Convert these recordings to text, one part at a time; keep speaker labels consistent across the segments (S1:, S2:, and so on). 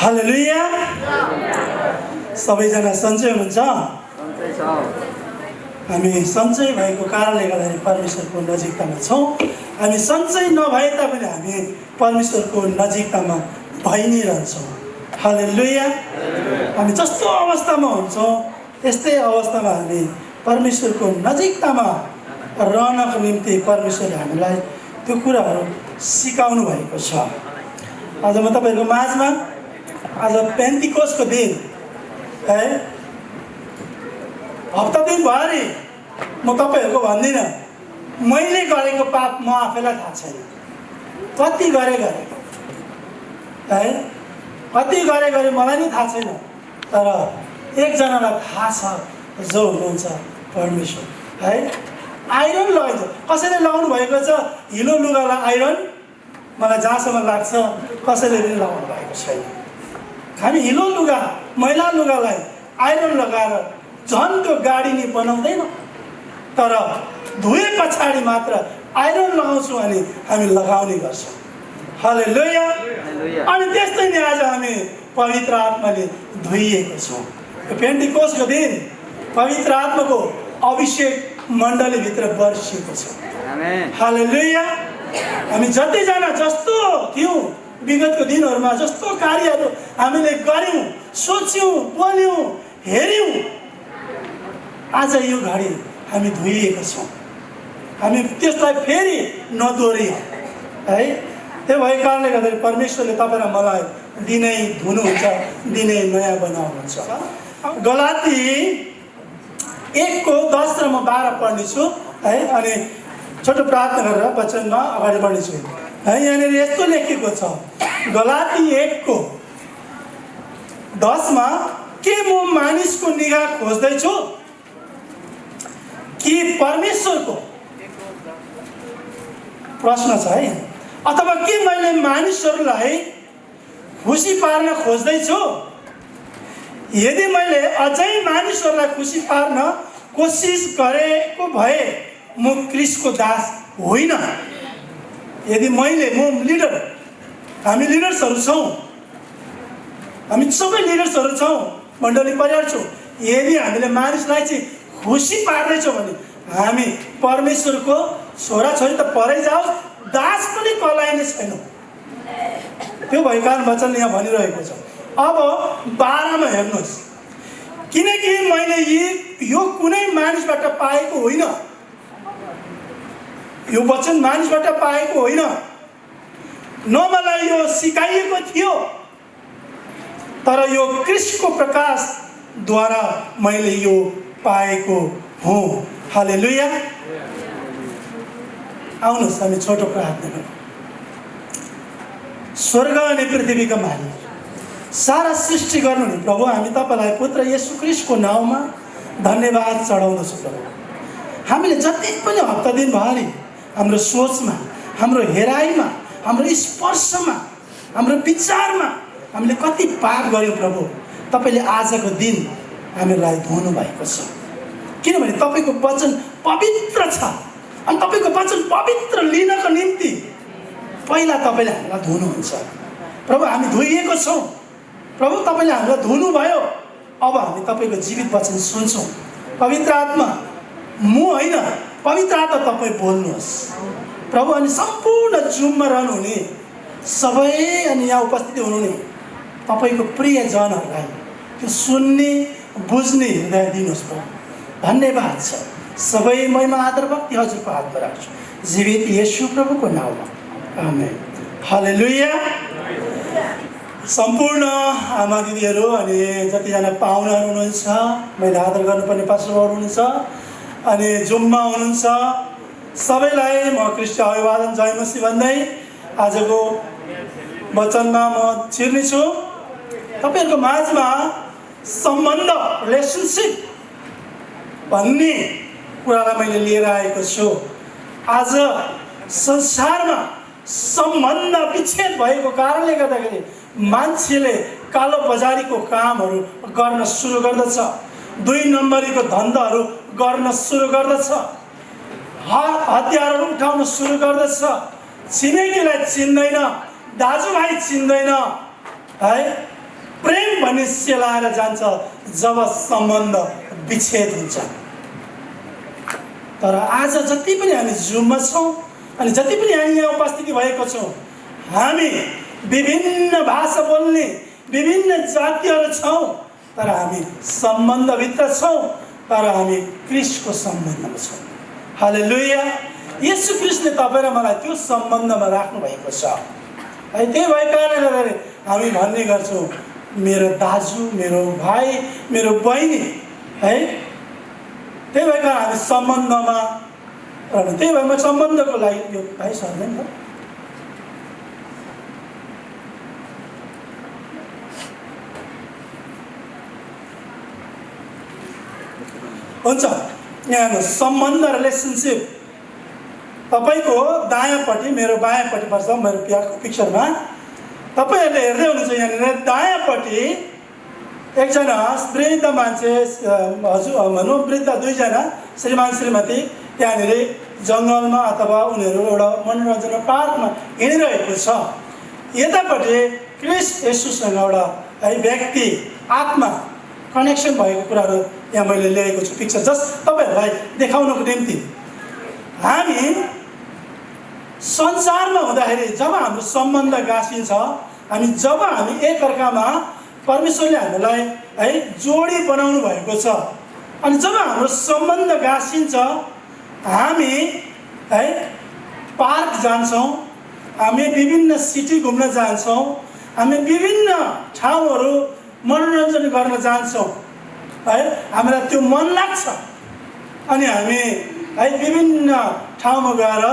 S1: हालेलुया। सबैजना सन्चै हुनुहुन्छ? हामी सन्चै भएको कारणले गर्दाखेरि परमेश्वरको नजिकतामा छौँ। हामी सन्चै नभए तापनि हामी परमेश्वरको नजिकतामा भइ नै रहन्छौँ। हालेलुया। हामी जस्तो अवस्थामा हुन्छौँ त्यस्तै अवस्थामा हामी परमेश्वरको नजिकतामा रहनको निम्ति परमेश्वरले हामीलाई त्यो कुराहरू सिकाउनु भएको छ। आज म तपाईँहरूको माझमा आज पेन्टिकोस्टको दिन है, हप्ता दिनभरि म तपाईँहरूको भन्दिनँ, मैले गरेको पाप म आफैलाई थाहा छैन। कति गरेको है, कति गरे मलाई नि थाहा छैन। तर एकजनालाई थाहा छ, जो हुनुहुन्छ परमेश्वर है। आइरन लगाइन्छ, कसैले लगाउनु भएको छ हिलो लुगालाई आइरन, मलाई जहाँसम्म लाग्छ कसैले पनि लगाउनु भएको छैन। हामी हिलो लुगा, मैला लुगालाई आइरन लगाएर झन् त्यो गाडी नि बनाउँदैन, तर धोए पछाडि मात्र आइरन लगाउँछौँ अनि हामी लगाउने गर्छौँ। हालेलुया। अनि त्यस्तै नै आज हामी पवित्र आत्माले धोइएको छौँ। पेन्टिकोस्टको दिन पवित्र आत्माको अभिषेक मण्डलीभित्र बर्सिएको छ। हालेलुया। हामी जतिजना जस्तो थियौँ विगतको दिनहरूमा, जस्तो कार्यहरू हामीले गऱ्यौँ, सोच्यौँ, बोल्यौँ, हेऱ्यौँ, आज यो घडी हामी धोइएका छौँ। हामी त्यसलाई फेरि नदोहोऱ्यौँ है। त्यो भएको कारणले गर्दाखेरि परमेश्वरले तपाईँ र मलाई दिनै धुनुहुन्छ, दिनै नयाँ बनाउनुहुन्छ। गलाती 1:10 र म 12 पढ्नेछु है। अनि छोटो प्रार्थना गरेर वचनमा अगाडि बढ्नेछु है। यहाँनिर यस्तो लेखेको छ, गलाती 1:10 के म मानिसको निगाह खोज्दैछु कि परमेश्वरको? प्रश्न छ है। अथवा के मैले मानिसहरूलाई खुसी पार्न खोज्दैछु? यदि मैले अझै मानिसहरूलाई खुसी पार्न कोसिस गरेको भए म क्रिस्टको दास होइन। यदि म लिडर, हामी लिडर्सहरू छौँ, हामी सबै लिडर्सहरू छौँ, मण्डली परिवार छौँ। यदि हामीले मानिसलाई चाहिँ खुसी पार्दैछौँ भने हामी परमेश्वरको छोराछोरी त परै जाओस्, दास पनि कलाइने छैनौँ। त्यो भएको कारण वचन यहाँ भनिरहेको छ। अब 12 मा हेर्नुहोस्, किनकि मैले यो कुनै मानिसबाट पाएको होइन, यो वचन मानिसबाट पाएको होइन, न मलाई यो सिकाइएको थियो, तर यो क्रिस्टको प्रकाशद्वारा मैले यो पाएको हुँ। हालेलुया। आउनुहोस् हामी छोटो प्रार्थना गरौँ। स्वर्ग अनि पृथ्वीका मालिक, सारा सृष्टि गर्नुहुने प्रभु, हामी तपाईँलाई पुत्र येशू क्रिस्टको नाउँमा धन्यवाद चढाउँदछौँ प्रभु। हामीले जति पनि हप्ता दिनभरि हाम्रो सोचमा, हाम्रो हेराइमा, हाम्रो स्पर्शमा, हाम्रो विचारमा हामीले कति पाप गऱ्यौँ प्रभु। तपाईँले आजको दिन हामीलाई धुनु भएको छ, किनभने तपाईँको वचन पवित्र छ। अनि तपाईँको वचन पवित्र लिनको निम्ति पहिला तपाईँले हामीलाई धुनुहुन्छ प्रभु। हामी धोइएको छौँ प्रभु, तपाईँले हामीलाई धुनुभयो। अब हामी तपाईँको जीवित वचन सुन्छौँ। पवित्र आत्मा, म होइन, पवित्र आत्मा तपाईँ बोल्नुहोस् प्रभु। अनि सम्पूर्ण जुममा रहनुहुने सबै अनि यहाँ उपस्थित हुनुहुने तपाईँको प्रियजनहरूलाई त्यो सुन्ने, बुझ्ने हृदय दिनुहोस् प्रभु। धन्यवाद छ। सबै महिमा आदर भक्ति हजुरको हातमा राख्छु, जीवित येशू प्रभुको नाउँमा, आमेन। हालेलुया। सम्पूर्ण आमा दिदीहरू अनि जतिजना पाहुनाहरू हुनुहुन्छ, मैले आदर गर्नुपर्ने पास्टरहरू हुनुहुन्छ अनि जुममा हुनुहुन्छ, सबैलाई म क्रिस्टको अभिवादन जय मसीह भन्दै आजको वचनमा म छिर्नेछु। तपाईँहरूको माझमा सम्बन्ध, रिलेसनसिप भन्ने कुरालाई मैले लिएर आएको छु। आज संसारमा सम्बन्ध विच्छेद भएको कारणले गर्दाखेरि मान्छेले कालो बजारीको कामहरू गर्न सुरु गर्दछ, 2 नम्बरीको धन्दाहरू गर्न सुरु गर्दछ, हतियारहरू उठाउन सुरु गर्दछ, छिमेकीलाई चिन्दैन, दाजुभाइ चिन्दैन है। प्रेम भन्ने सेलाएर जान्छ जब सम्बन्ध विच्छेद हुन्छ। तर आज जति पनि हामी जुममा छौँ अनि जति पनि हामी यहाँ उपस्थिति भएको छौँ, हामी विभिन्न भाषा बोल्ने विभिन्न जातिहरू छौँ, तर हामी सम्बन्धभित्र छौँ, तर हामी क्रिस्टको सम्बन्धमा छौँ। हालेलुया। येशू क्रिस्टले तपाईँ र मलाई त्यो सम्बन्धमा राख्नु भएको छ है। त्यही भएको कारणले गर्दाखेरि हामी भन्ने गर्छौँ मेरो दाजु, मेरो भाइ, मेरो बहिनी है। त्यही भएको कारण हामी सम्बन्धमा र त्यही भएर सम्बन्धको लागि यो भाइ सर्दैन त हुन्छ। यहाँ सम्बन्ध रिलेसनसिप तपाईँको दायाँपट्टि मेरो बायाँपट्टि पर्छ। मेरो पिक्चरमा तपाईँहरूले हेर्दै हुनुहुन्छ यहाँनिर दायाँपट्टि एकजना वृद्ध मान्छे, हजुर भनौँ वृद्ध दुईजना श्रीमान श्रीमती त्यहाँनिर जङ्गलमा अथवा उनीहरू एउटा मनोरञ्जन पार्कमा हिँडिरहेको छ। यतापट्टि क्रिस्ट येशूसँग एउटा है व्यक्ति आत्मा कनेक्सन भएको कुराहरू यहाँ मैले ल्याएको छु पिक्चर, जस्ट तपाईँहरूलाई देखाउनको निम्ति। हामी संसारमा हुँदाखेरि जब हाम्रो सम्बन्ध गाँसिन्छ, जब हामी एकअर्कामा परमेश्वरले हामीलाई है जोडी बनाउनु भएको छ, अनि जब हाम्रो सम्बन्ध गाँसिन्छ हामी है पार्क जान्छौँ, हामी विभिन्न सिटी घुम्न जान्छौँ, हामी विभिन्न ठाउँहरू मनोरञ्जन गर्न जान्छौँ है। हामीलाई त्यो मन लाग्छ अनि हामी है विभिन्न ठाउँमा गएर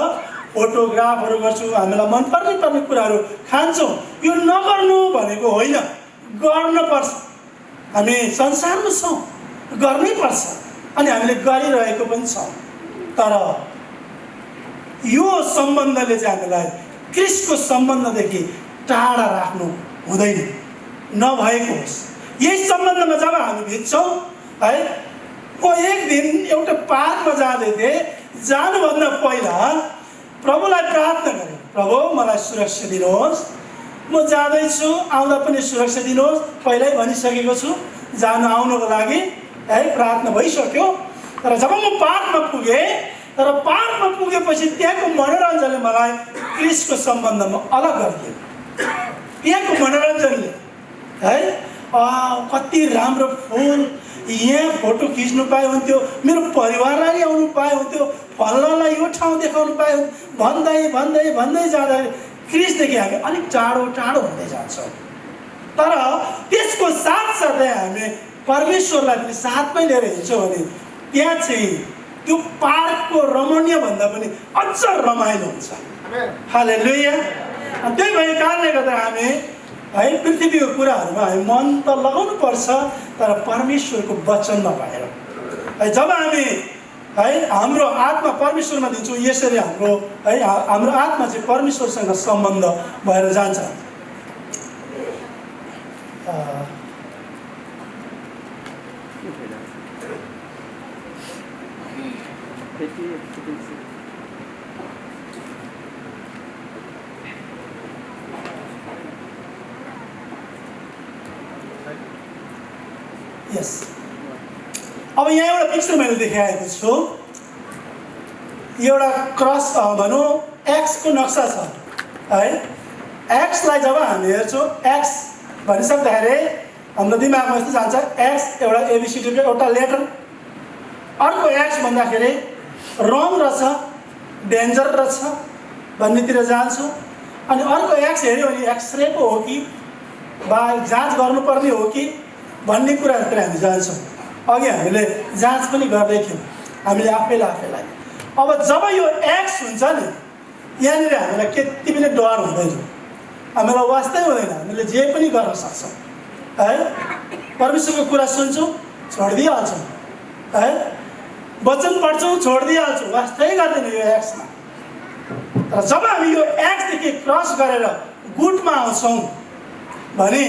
S1: फोटोग्राफहरू गर्छौँ, हामीलाई मनपर्ने कुराहरू खान्छौँ। यो नगर्नु भनेको होइन, गर्नुपर्छ। हामी संसारमा छौँ, गर्नै पर्छ अनि हामीले गरिरहेको पनि छौँ। तर यो सम्बन्धले चाहिँ हामीलाई क्रिस्टको सम्बन्धदेखि टाढा राख्नु हुँदैन, नभएको होस्। यही सम्बन्धमा जब हामी भिज्छौँ है। म एक दिन एउटा पार्कमा जाँदै थिएँ, जानुभन्दा पहिला प्रभुलाई प्रार्थना गरेँ, प्रभु मलाई सुरक्षा दिनुहोस्, म जाँदैछु, आउँदा पनि सुरक्षा दिनुहोस्। पहिल्यै भनिसकेको छु जानु आउनुको लागि है, प्रार्थना भइसक्यो। तर जब म पार्कमा पुगेँ, तर पार्कमा पुगेपछि त्यहाँको मनोरञ्जनले मलाई क्रिस्टको सम्बन्धमा अलग गरिदियो। त्यहाँको मनोरञ्जनले है कति राम्रो फुल, यहाँ फोटो खिच्नु पाए हुन्थ्यो, मेरो परिवारलाई ल्याउनु पाए हुन्थ्यो, फल्नालाई यो ठाउँ देखाउनु पाए भन्दै भन्दै भन्दै जाँदा क्रिस्टदेखि हामी अलिक टाढो टाढो हुँदै जान्छौँ। तर त्यसको साथसाथै हामी परमेश्वरलाई पनि साथमै लिएर हिँड्छौँ भने त्यहाँ चाहिँ त्यो पार्कको रमणीय भन्दा पनि अझ रमाइलो हुन्छ। हालेलुया। त्यही भएको कारणले गर्दा हामी है पृथ्वीको कुराहरूमा हामी मन त लगाउनु पर्छ, तर परमेश्वरको वचनमा भएर है। जब हामी है हाम्रो आत्मा परमेश्वरमा दिन्छौँ, यसरी हाम्रो है हाम्रो आत्मा चाहिँ परमेश्वरसँग सम्बन्ध भएर जान्छ। यस, अब यहाँ एउटा पिक्चर मैले देखाएको छु। एउटा क्रस भनौँ एक्सको नक्सा छ है। एक्सलाई जब हामी हेर्छौँ, एक्स भनिसक्दाखेरि हाम्रो दिमागमा यस्तो जान्छ, एक्स एउटा एबिसिडीको एउटा लेटर। अर्को एक्स भन्दाखेरि रङ रहेछ, डेन्जर रहेछ भन्नेतिर जान्छौँ। अनि अर्को एक्स हेऱ्यो भने एक्सरे पो हो कि वा जाँच गर्नुपर्ने हो कि भन्ने कुराहरूतिर हामी जान्छौँ। अघि हामीले जाँच पनि गर्दै थियौँ हामीले आफैलाई। अब जब यो एक्स हुन्छ नि, यहाँनिर हामीलाई कति पनि डर हुँदैन, हामीलाई वास्तै हुँदैन, हामीले जे पनि गर्न सक्छौँ है। परमेश्वरको कुरा सुन्छौँ, छोडिदिइहाल्छौँ है, वचन पढ्छौँ, छोडिदिइहाल्छौँ, वास्तै गर्दैन यो एक्समा। तर जब हामी यो एक्सदेखि क्रस गरेर गुटमा आउँछौँ भने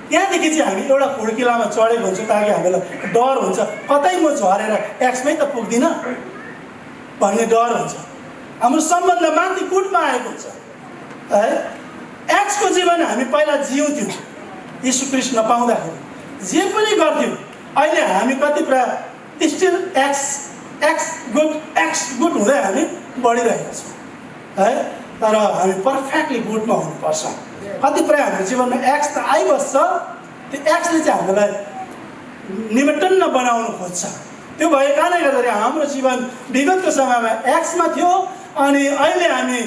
S1: त्यहाँदेखि चाहिँ हामी एउटा खुड्किलामा चढेको हुन्छौँ, ताकि हामीलाई डर हुन्छ कतै म झरेर एक्समै त पुग्दिनँ भन्ने डर हुन्छ। हाम्रो सम्बन्ध माथि गुटमा आएको हुन्छ है। एक्सको जीवन हामी पहिला जिउँथ्यौँ, यीशु ख्रीष्ट नपाउँदाखेरि जे पनि गर्थ्यौँ। अहिले हामी कति प्राय स्टिल एक्स गुड हुँदै हामी बढिरहेका छौँ है, तर हामी पर्फेक्टली गुडमा हुनुपर्छ। कति प्राय हाम्रो जीवनमा एक्स त आइबस्छ, त्यो एक्सले चाहिँ हामीलाई निमटन्न बनाउनु खोज्छ। त्यो भएकाले गर्दाखेरि हाम्रो जीवन विगतको समयमा एक्समा थियो अनि अहिले हामी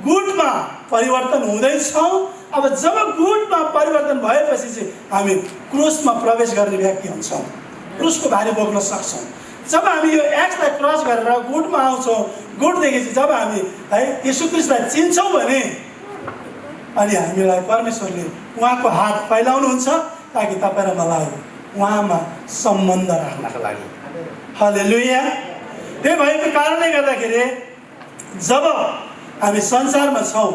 S1: गुडमा परिवर्तन हुँदैछौँ। अब जब गुडमा परिवर्तन भएपछि चाहिँ हामी क्रुसमा प्रवेश गर्ने व्यक्ति हुन्छौँ, क्रुसको भारी बोक्न सक्छौँ। जब हामी यो एक्सलाई क्रस गरेर गुडमा आउँछौँ, गुडदेखि चाहिँ जब हामी है यीशु ख्रीष्टलाई चिन्छौँ भने अनि हामीलाई परमेश्वरले उहाँको हात फैलाउनुहुन्छ ताकि तपाईँ र मलाई उहाँमा सम्बन्ध राख्नका लागि। हालेलुया। त्यही भएको कारणले गर्दाखेरि जब हामी संसारमा छौँ,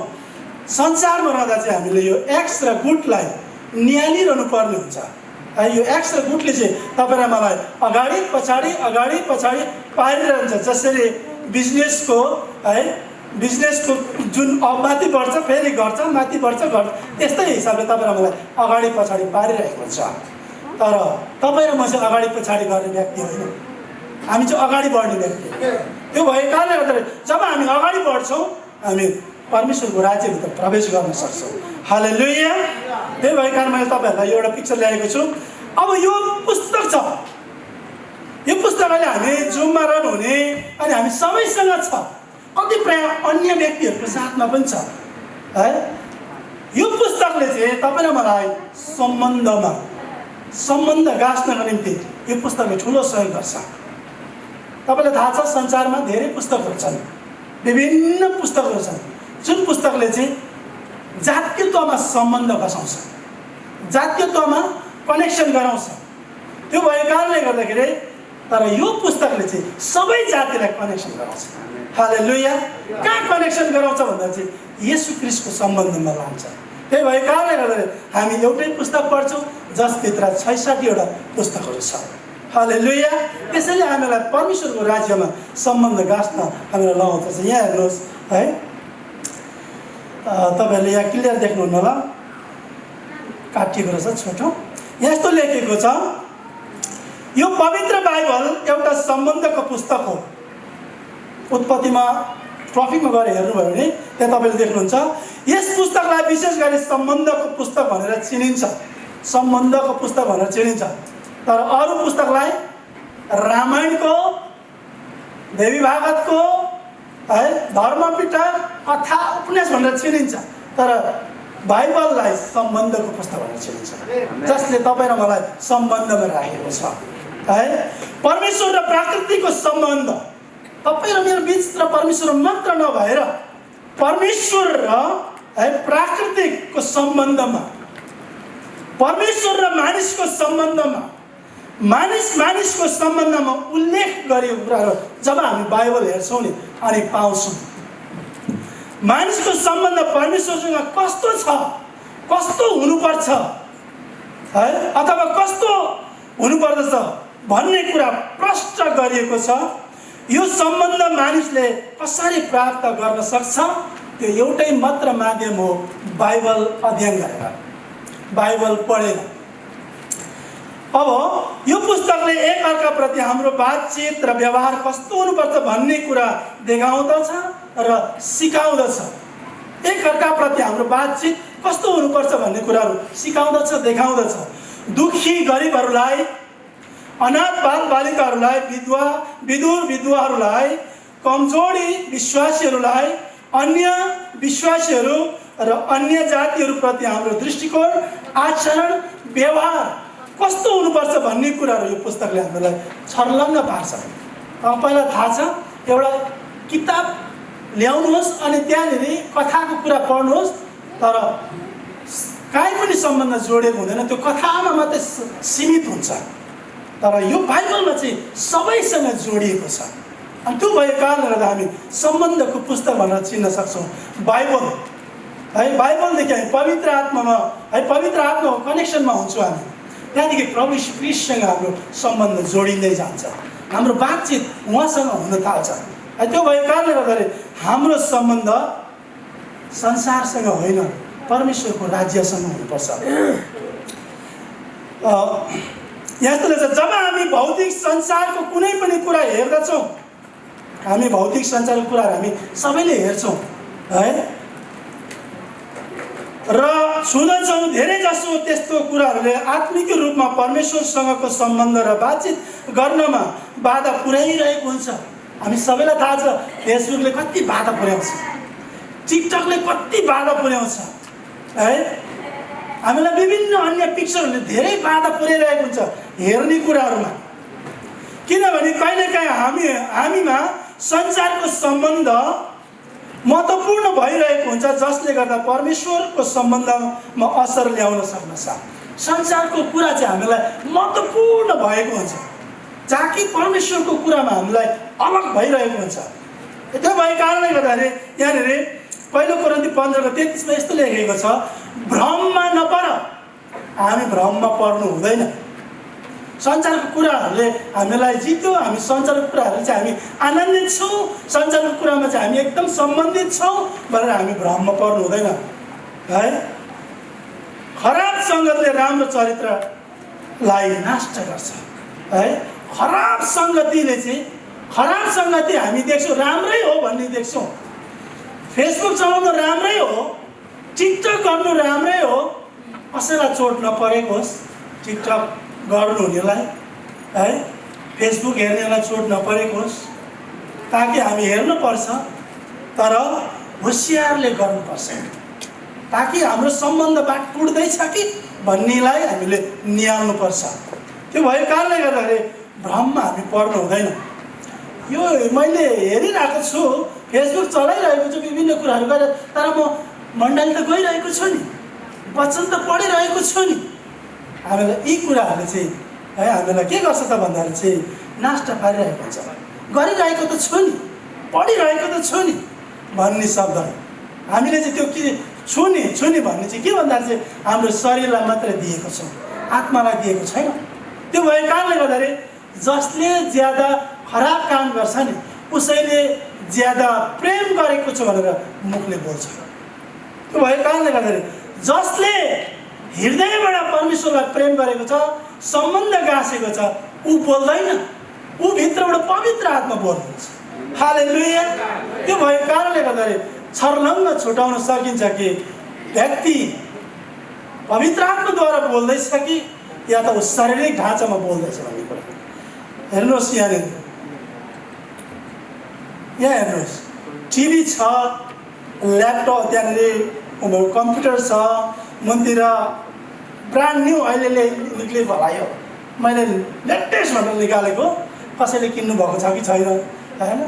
S1: संसारमा रहँदा चाहिँ हामीले यो एक्स र गुडलाई निहालिरहनु पर्ने हुन्छ है। यो एक्स र गुडले चाहिँ तपाईँ र मलाई अगाडि पछाडि पारिरहन्छ। जसरी बिजनेसको है, बिजनेसको जुन माथि बढ्छ फेरि घट्छ, माथि बढ्छ घट्छ, त्यस्तै हिसाबले तपाईँ र मलाई अगाडि पछाडि पारिरहेको हुन्छ। तर तपाईँ र म चाहिँ अगाडि पछाडि गर्ने व्यक्ति होइन, हामी चाहिँ अगाडि बढ्ने व्यक्ति। त्यो भएको कारणले गर्दाखेरि जब हामी अगाडि बढ्छौँ हामी परमेश्वरको राज्यभित्र प्रवेश गर्न सक्छौँ। हालेलुया। त्यही भएको कारण मैले तपाईँहरूलाई एउटा पिक्चर ल्याएको छु। अब यो पुस्तक छ, यो पुस्तक अहिले हामी जुममा रन हुने अनि हामी सबैसँग छ, कति प्राय अन्य व्यक्तिहरूको साथमा पनि छ है। यो पुस्तकले चाहिँ तपाईँ र मलाई सम्बन्ध गाँच्नको निम्ति यो पुस्तकले ठुलो सहयोग गर्छ। तपाईँलाई थाहा छ संसारमा धेरै पुस्तकहरू छन्, विभिन्न पुस्तकहरू छन् जुन पुस्तकले चाहिँ जातीयत्वमा सम्बन्ध बसाउँछ, जातीयत्वमा कनेक्सन गराउँछ। त्यो भएको कारणले गर्दाखेरि तर यो पुस्तकले चाहिँ सबै जातिलाई कनेक्सन गराउँछ। हालेलुया। कहाँ कनेक्सन गराउँछ भन्दा चाहिँ येशू ख्रीष्टको सम्बन्धमा लान्छ। त्यही भएको कारणले गर्दाखेरि हामी एउटै पुस्तक पढ्छौँ जसभित्र 66वटा पुस्तकहरू छ। हालेलुया। त्यसैले हामीलाई परमेश्वरको राज्यमा सम्बन्ध गाँच्न हामीलाई लगाउँछ। यहाँ हेर्नुहोस् है, तपाईँहरूले यहाँ क्लियर देख्नुहुन्न होला, काटिएको रहेछ छोटो। यस्तो लेखेको छ, यो पवित्र बाइबल एउटा सम्बन्धको पुस्तक हो। उत्पत्तिमा ट्रफिकमा गएर हेर्नुभयो भने त्यहाँ तपाईँले देख्नुहुन्छ यस पुस्तकलाई विशेष गरी सम्बन्धको पुस्तक भनेर चिनिन्छ, सम्बन्धको पुस्तक भनेर चिनिन्छ। तर अरू पुस्तकलाई रामायणको, देवी भागवतको है, धर्मपिटक, कथा, उपन्यास भनेर चिनिन्छ। तर बाइबललाई सम्बन्धको पुस्तक भनेर चिनिन्छ, जसले तपाईँ र मलाई सम्बन्धमा राखेको छ है। परमेश्वर र प्रकृतिको सम्बन्ध, तपाईँ र मेरो बिच र परमेश्वर मात्र नभएर परमेश्वर र है प्राकृतिकको सम्बन्धमा, परमेश्वर र मानिसको सम्बन्धमा, मानिसको सम्बन्धमा उल्लेख गरिएको कुराहरू जब हामी बाइबल हेर्छौँ नि अनि पाउँछौँ। मानिसको सम्बन्ध परमेश्वरसँग कस्तो छ, कस्तो हुनुपर्छ है, अथवा कस्तो हुनुपर्दछ भन्ने कुरा प्रष्ट गरिएको छ। यो सम्बन्ध मानिसले कसरी प्राप्त गर्न सक्छ, त्यो एउटै मात्र माध्यम हो, बाइबल अध्ययन गरेर, बाइबल पढेर। अब यो पुस्तकले एकअर्काप्रति हाम्रो बातचित र व्यवहार कस्तो हुनुपर्छ भन्ने कुरा देखाउँदछ र सिकाउँदछ। एकअर्काप्रति हाम्रो बातचित कस्तो हुनुपर्छ भन्ने कुराहरू सिकाउँदछ, देखाउँदछ। दुखी गरिबहरूलाई, अनाथ बालबालिकाहरूलाई, विधुवाहरूलाई, कमजोरी विश्वासीहरूलाई, अन्य विश्वासीहरू र अन्य जातिहरूप्रति हाम्रो दृष्टिकोण, आचरण, व्यवहार कस्तो हुनुपर्छ भन्ने कुराहरू यो पुस्तकले हामीलाई छर्लङ्ग पार्छ। तपाईँलाई थाहा छ, एउटा किताब ल्याउनुहोस् अनि त्यहाँनिर कथाको कुरा पढ्नुहोस्, तर काहीँ पनि सम्बन्ध जोडेको हुँदैन, त्यो कथामा मात्रै सीमित हुन्छ। तर यो बाइबलमा चाहिँ सबैसँग जोडिएको छ। अनि त्यो भएको कारणले गर्दा हामी सम्बन्धको पुस्तक भनेर चिन्न सक्छौँ बाइबल है। बाइबलदेखि हामी पवित्र आत्मामा है, पवित्र आत्माको कनेक्सनमा हुन्छौँ हामी। त्यहाँदेखि प्रभु यीशु ख्रीष्टसँग हाम्रो सम्बन्ध जोडिँदै जान्छ, हाम्रो बातचित उहाँसँग हुन थाल्छ। त्यो भएको कारणले गर्दाखेरि हाम्रो सम्बन्ध संसारसँग होइन, परमेश्वरको राज्यसँग हुनुपर्छ। यस्तो रहेछ, जब हामी भौतिक संसारको कुनै पनि कुरा हेर्दछौँ, हामी भौतिक संसारको कुराहरू हामी सबैले हेर्छौँ है र छुँदछौँ, धेरै जसो त्यस्तो कुराहरूले आत्मिक रूपमा परमेश्वरसँगको सम्बन्ध र बातचित गर्नमा बाधा पुर्याइरहेको हुन्छ। हामी सबैलाई थाहा छ फेसबुकले कति बाधा पुर्याउँछ, टिकटकले कति बाधा पुर्याउँछ है। हामीलाई विभिन्न अन्य पिक्चरहरूले धेरै बाधा पुर्याइरहेको हुन्छ हेर्ने कुराहरूमा, किनभने कहिलेकाहीँ हामीमा संसारको सम्बन्ध महत्त्वपूर्ण भइरहेको हुन्छ, जसले गर्दा परमेश्वरको सम्बन्धमा असर ल्याउन सक्दछ। संसारको कुरा चाहिँ हामीलाई महत्त्वपूर्ण भएको हुन्छ, जहाँ कि परमेश्वरको कुरामा हामीलाई अलग भइरहेको हुन्छ। त्यो भएको कारणले गर्दाखेरि यहाँनिर 1 कोरिन्थी 15:33 यस्तो लेखेको छ, भ्रममा नपर, हामी भ्रममा पर्नु हुँदैन। संसारको कुराहरूले हामीलाई जित्यो, हामी संसारको कुराहरू चाहिँ हामी आनन्दित छौँ, संसारको कुरामा चाहिँ हामी एकदम सम्बन्धित छौँ भनेर हामी भ्रममा पर्नु हुँदैन है। खराब सङ्गतले राम्रो चरित्रलाई नष्ट गर्छ है। खराब सङ्गतिले चाहिँ, खराब सङ्गति हामी देख्छौँ राम्रै हो भन्ने देख्छौँ, फेसबुक चलाउनु राम्रै हो, टिकटक गर्नु राम्रै हो, कसैलाई चोट नपरेको होस् टिकटक गर्नु हुनेलाई है, फेसबुक हेर्नेलाई चोट नपरेको होस्, ताकि हामी हेर्नुपर्छ तर होसियारले गर्नुपर्छ, ताकि हाम्रो सम्बन्ध बाट टुट्दैछ कि भन्नेलाई हामीले निहाल्नुपर्छ। त्यो भएको कारणले गर्दाखेरि भ्रममा हामी पर्नु हुँदैन। यो मैले हेरिरहेको छु, फेसबुक चलाइरहेको छु, विभिन्न कुराहरू गरेर, तर म मण्डली त गइरहेको छु नि, वचन त पढिरहेको छु नि। हामीलाई यी कुराहरूले चाहिँ है हामीलाई के गर्छ त भन्दाखेरि चाहिँ नास्ता पारिरहेको हुन्छ, गरिरहेको त छु नि, पढिरहेको त छु नि भन्ने शब्द हामीले चाहिँ त्यो के छु नि भन्ने चाहिँ के भन्दाखेरि चाहिँ हाम्रो शरीरलाई मात्रै दिएको छ, आत्मालाई दिएको छैन। त्यो भएको कारणले गर्दाखेरि जसले ज्यादा खराब काम गर्छ नि उसैले ज्यादा प्रेम गरेको छ भनेर मुखले बोल्छ। त्यो भएको कारणले गर्दाखेरि जसले हृदयबाट परमेश्वरलाई प्रेम गरेको छ, सम्बन्ध गाँसेको छ, ऊ बोल्दैन, ऊ भित्रबाट पवित्र आत्मा बोल्नुहुन्छ। हालेलुया। त्यो भएको कारणले गर्दाखेरि छर्लङ्ग छुटाउन सकिन्छ कि व्यक्ति पवित्र आत्माद्वारा बोल्दैछ कि या त उस शारीरिक ढाँचामा बोल्दैछ भन्ने कुरा। हेर्नुहोस् यहाँ हेर्नुहोस्, टिभी छ, ल्यापटप त्यहाँनिर कम्प्युटर छ, मन्दिर ब्रान्ड न्यू अहिले निक्लेको होला, यो मैले लेटेस्ट भनेर निकालेको, कसैले किन्नु भएको छ कि छैन होइन,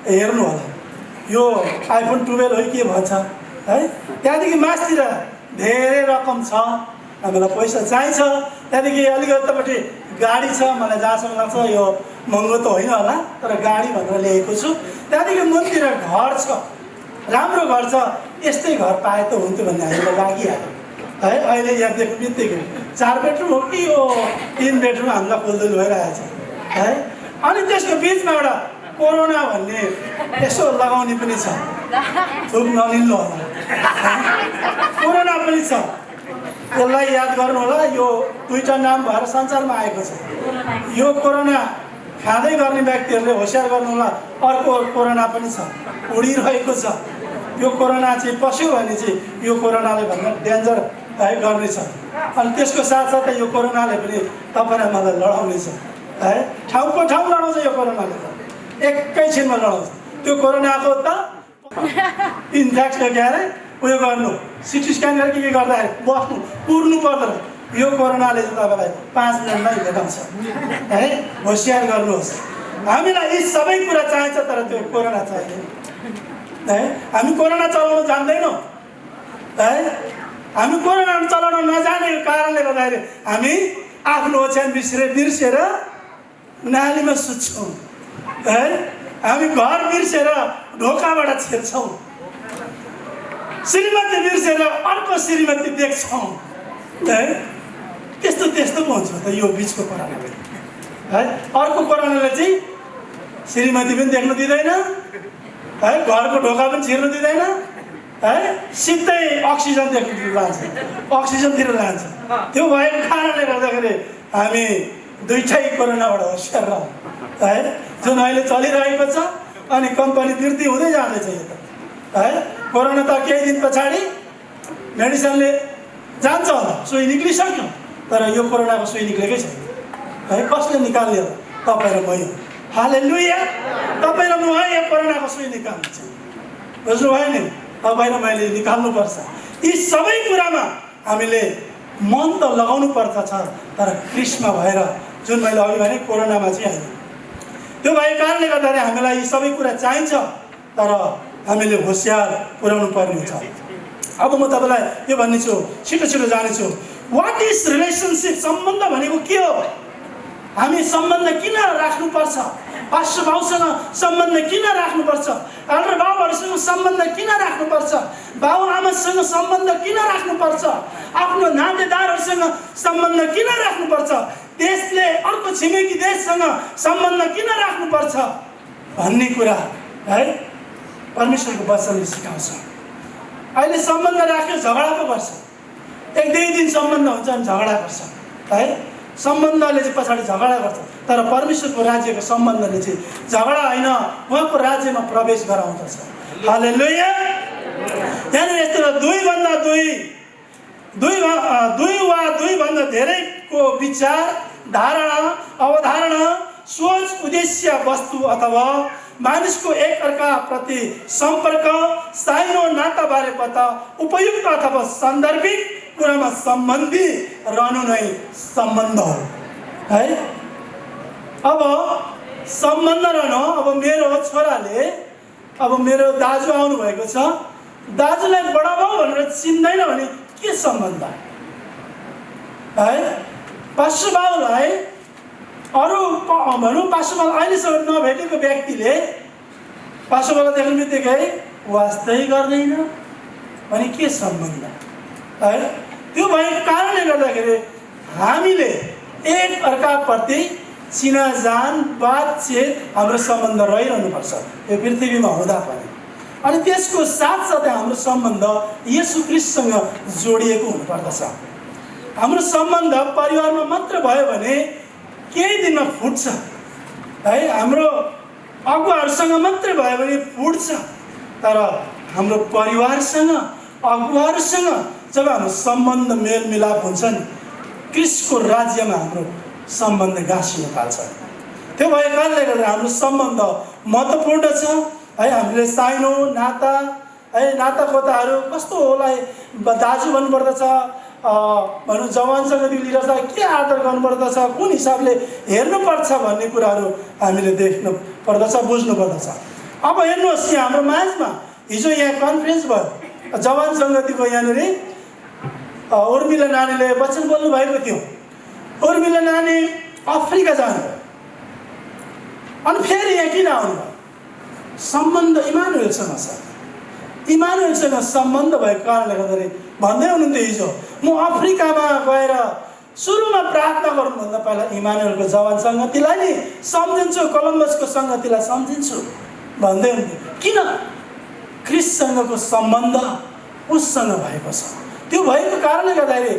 S1: हेर्नु होला। यो आइफोन 12 हो के भन्छ है। त्यहाँदेखि मासतिर धेरै रकम छ, हामीलाई पैसा चाहिन्छ, त्यहाँदेखि अलिकति तपाईँले गाडी छ, मलाई जहाँसम्म लाग्छ यो महँगो त होइन होला तर गाडी भनेर ल्याएको छु। त्यहाँदेखि मन्दिर घर छ, राम्रो घर छ, यस्तै घर पाए त हुन्थ्यो भन्ने हामीलाई लागिहाल्यो है। अहिले यहाँ देख्नु बित्तिकै 4 बेडरुम हो कि यो 3 बेडरुम हामीलाई खोल्दै भइरहेको छ है। अनि त्यसको बिचमा एउटा कोरोना भन्ने यसो लगाउने पनि छ, थुक नलिनु होला, कोरोना पनि छ, यसलाई याद गर्नु होला। यो 2टा नाम भएर संसारमा आएको छ। यो कोरोना खाँदै गर्ने व्यक्तिहरूले होसियार गर्नु होला, अर्को कोरोना पनि छ, उडिरहेको छ। यो कोरोना चाहिँ पस्यो भने चाहिँ यो कोरोनाले भन्दा डेन्जर है गर्नेछ। अनि त्यसको साथसाथै यो कोरोनाले पनि तपाईँलाई मलाई लडाउनेछ है। ठाउँको ठाउँ लडाउँछ यो कोरोनाले, एकैछिनमा लडाउँछ। त्यो कोरोनाको त इन्फेक्सन के अरे उयो गर्नु, सिटी स्क्यान गरेर के गर्दाखेरि बस्नु पुर्नु पर्दैन। यो कोरोनाले चाहिँ तपाईँलाई 5 मिनटमै भेटाउँछ है। होसियार गर्नुहोस्। हामीलाई यी सबै कुरा चाहिन्छ तर त्यो कोरोना चाहिँदैन है। हामी कोरोना चलाउन जान्दैनौँ है। हामी कोरोना चलाउन नजानेको कारणले गर्दाखेरि हामी आफ्नो ओछ्यान बिर्सेर नालीमा सुत्छौँ है। हामी घर बिर्सेर ढोकाबाट छिर्छौँ, श्रीमती बिर्सेर अर्को श्रीमती देख्छौँ है। त्यस्तो पो हुन्छ त यो बिचको कोरोनाले है। अर्को कोरोनाले चाहिँ श्रीमती पनि देख्न दिँदैन है, घरको ढोका पनि छिर्नु दिँदैन है सिधै अक्सिजनतिर लान्छ। त्यो भएको कारणले गर्दाखेरि हामी दुईटै कोरोनाबाट होसियार रहौँ है, जुन अहिले चलिरहेको छ। अनि कम्पनी वृद्धि हुँदै जाँदैछ यो त है। कोरोना त केही दिन पछाडि मेडिसिनले जान्छ होला, सुई निक्लिसक्यो, तर यो कोरोनाको सुई निक्लेकै छैन है। कसले निकाल्यो? तपाईँ र मै। हालेलुया। तपाईँ र म यो कोरोनाको सुई निकाल्नु चाहिँ बुझ्नुभयो नि? तपाईँ र मैले निकाल्नुपर्छ। यी सबै कुरामा हामीले मन त लगाउनु पर्दछ, तर क्रिस्मा भएर, जुन मैले अघि भने कोरोनामा चाहिँ होइन। त्यो भएको कारणले गर्दाखेरि हामीलाई यी सबै कुरा चाहिन्छ, तर हामीले होसियार पुर्याउनु पर्ने हुन्छ। अब म तपाईँलाई यो भन्नेछु, छिटो छिटो जानेछु। What is relationship? सम्बन्ध भनेको के हो? हामी सम्बन्ध किन राख्नुपर्छ? पास्टर बाउसँग सम्बन्ध किन राख्नुपर्छ? एल्डर बाबुहरूसँग सम्बन्ध किन राख्नुपर्छ? बाबुआमासँग सम्बन्ध किन राख्नुपर्छ? आफ्नो नातेदारहरूसँग सम्बन्ध किन राख्नुपर्छ? देशले अर्को छिमेकी देशसँग सम्बन्ध किन राख्नुपर्छ भन्ने कुरा है परमेश्वरको वचनले सिकाउँछ। अहिले सम्बन्ध राख्यो झगडा पो गर्छ। एक दुई दिन सम्बन्ध हुन्छ अनि झगडा गर्छ है। सम्बन्धले चाहिँ पछाडि झगडा गर्छ, तर परमेश्वरको राज्यको सम्बन्धले चाहिँ झगडा होइन, उहाँको राज्यमा प्रवेश गराउँदछ। हालेलुया। यहाँनिर यस्तो दुई वा दुईभन्दा धेरैको विचार, धारणा, अवधारणा, सोच, उद्देश्य, वस्तु अथवा मानिसको एक अर्का प्रति सम्पर्क, साइनो नाताबारे पत्ता, उपयुक्त अथवा सान्दर्भिक कुरामा सम्बन्धी रहनु नै सम्बन्ध हो है। अब सम्बन्ध रहनु, अब मेरो छोराले, अब मेरो दाजु आउनु भएको छ, दाजुलाई बडा बाउ भनेर चिन्दैन भने के सम्बन्ध है? पास्टर बाउलाई अरू भनौँ, पास्टर बाउ अहिलेसम्म नभेटेको व्यक्तिले पास्टर बाउलाई देख्ने बित्तिकै वास्तै गर्दैन भने के सम्बन्ध है? त्यो भएको कारणले गर्दाखेरि हामीले एक अर्काप्रति चिनाजान, बातचित, हाम्रो सम्बन्ध रहिरहनुपर्छ यो पृथ्वीमा हुँदा पनि। अनि त्यसको साथसाथै हाम्रो सम्बन्ध येशू ख्रीष्टसँग जोडिएको हुनुपर्दछ। हाम्रो सम्बन्ध परिवारमा मात्र भयो भने केही दिनमा फुट्छ है। हाम्रो अगुवाहरूसँग मात्रै भयो भने फुट्छ, तर हाम्रो परिवारसँग, अगुवाहरूसँग जब हाम्रो सम्बन्ध मेलमिलाप हुन्छ नि, क्रिस्टको राज्यमा हाम्रो सम्बन्ध गाँसिन थाल्छ। त्यो भएको कारणले गर्दा हाम्रो सम्बन्ध महत्त्वपूर्ण छ है। हामीले साइनो नाता है, नातागोताहरू कस्तो होला, दाजु भन्नुपर्दछ, भनौँ जवानसँग लिडरलाई के आदर गर्नुपर्दछ, कुन हिसाबले हेर्नुपर्छ भन्ने कुराहरू हामीले देख्नु पर्दछ, बुझ्नु पर्दछ। अब हेर्नुहोस्, यहाँ हाम्रो माझमा हिजो यहाँ कन्फरेन्स भयो, जवान सङ्गतिको यहाँनिर उर्मिला नानीले वचन बोल्नु भएको थियो। उर्मिला नानी अफ्रिका जानुभयो, अनि फेरि यहाँ किन आउनुभयो? सम्बन्ध इमानुएलसँग छ। इमानुएलसँग सम्बन्ध भएको कारणले गर्दाखेरि भन्दै हुनुहुन्थ्यो हिजो, म अफ्रिकामा गएर सुरुमा प्रार्थना गर्नुभन्दा पहिला इमानुएलको जवान सङ्गतिलाई नि सम्झिन्छु, कोलम्बसको सङ्गतिलाई सम्झिन्छु भन्दै हुन्थ्यो। किन? क्रिस्टसँगको सम्बन्ध उससँग भएको छ। त्यो भएको कारणले गर्दाखेरि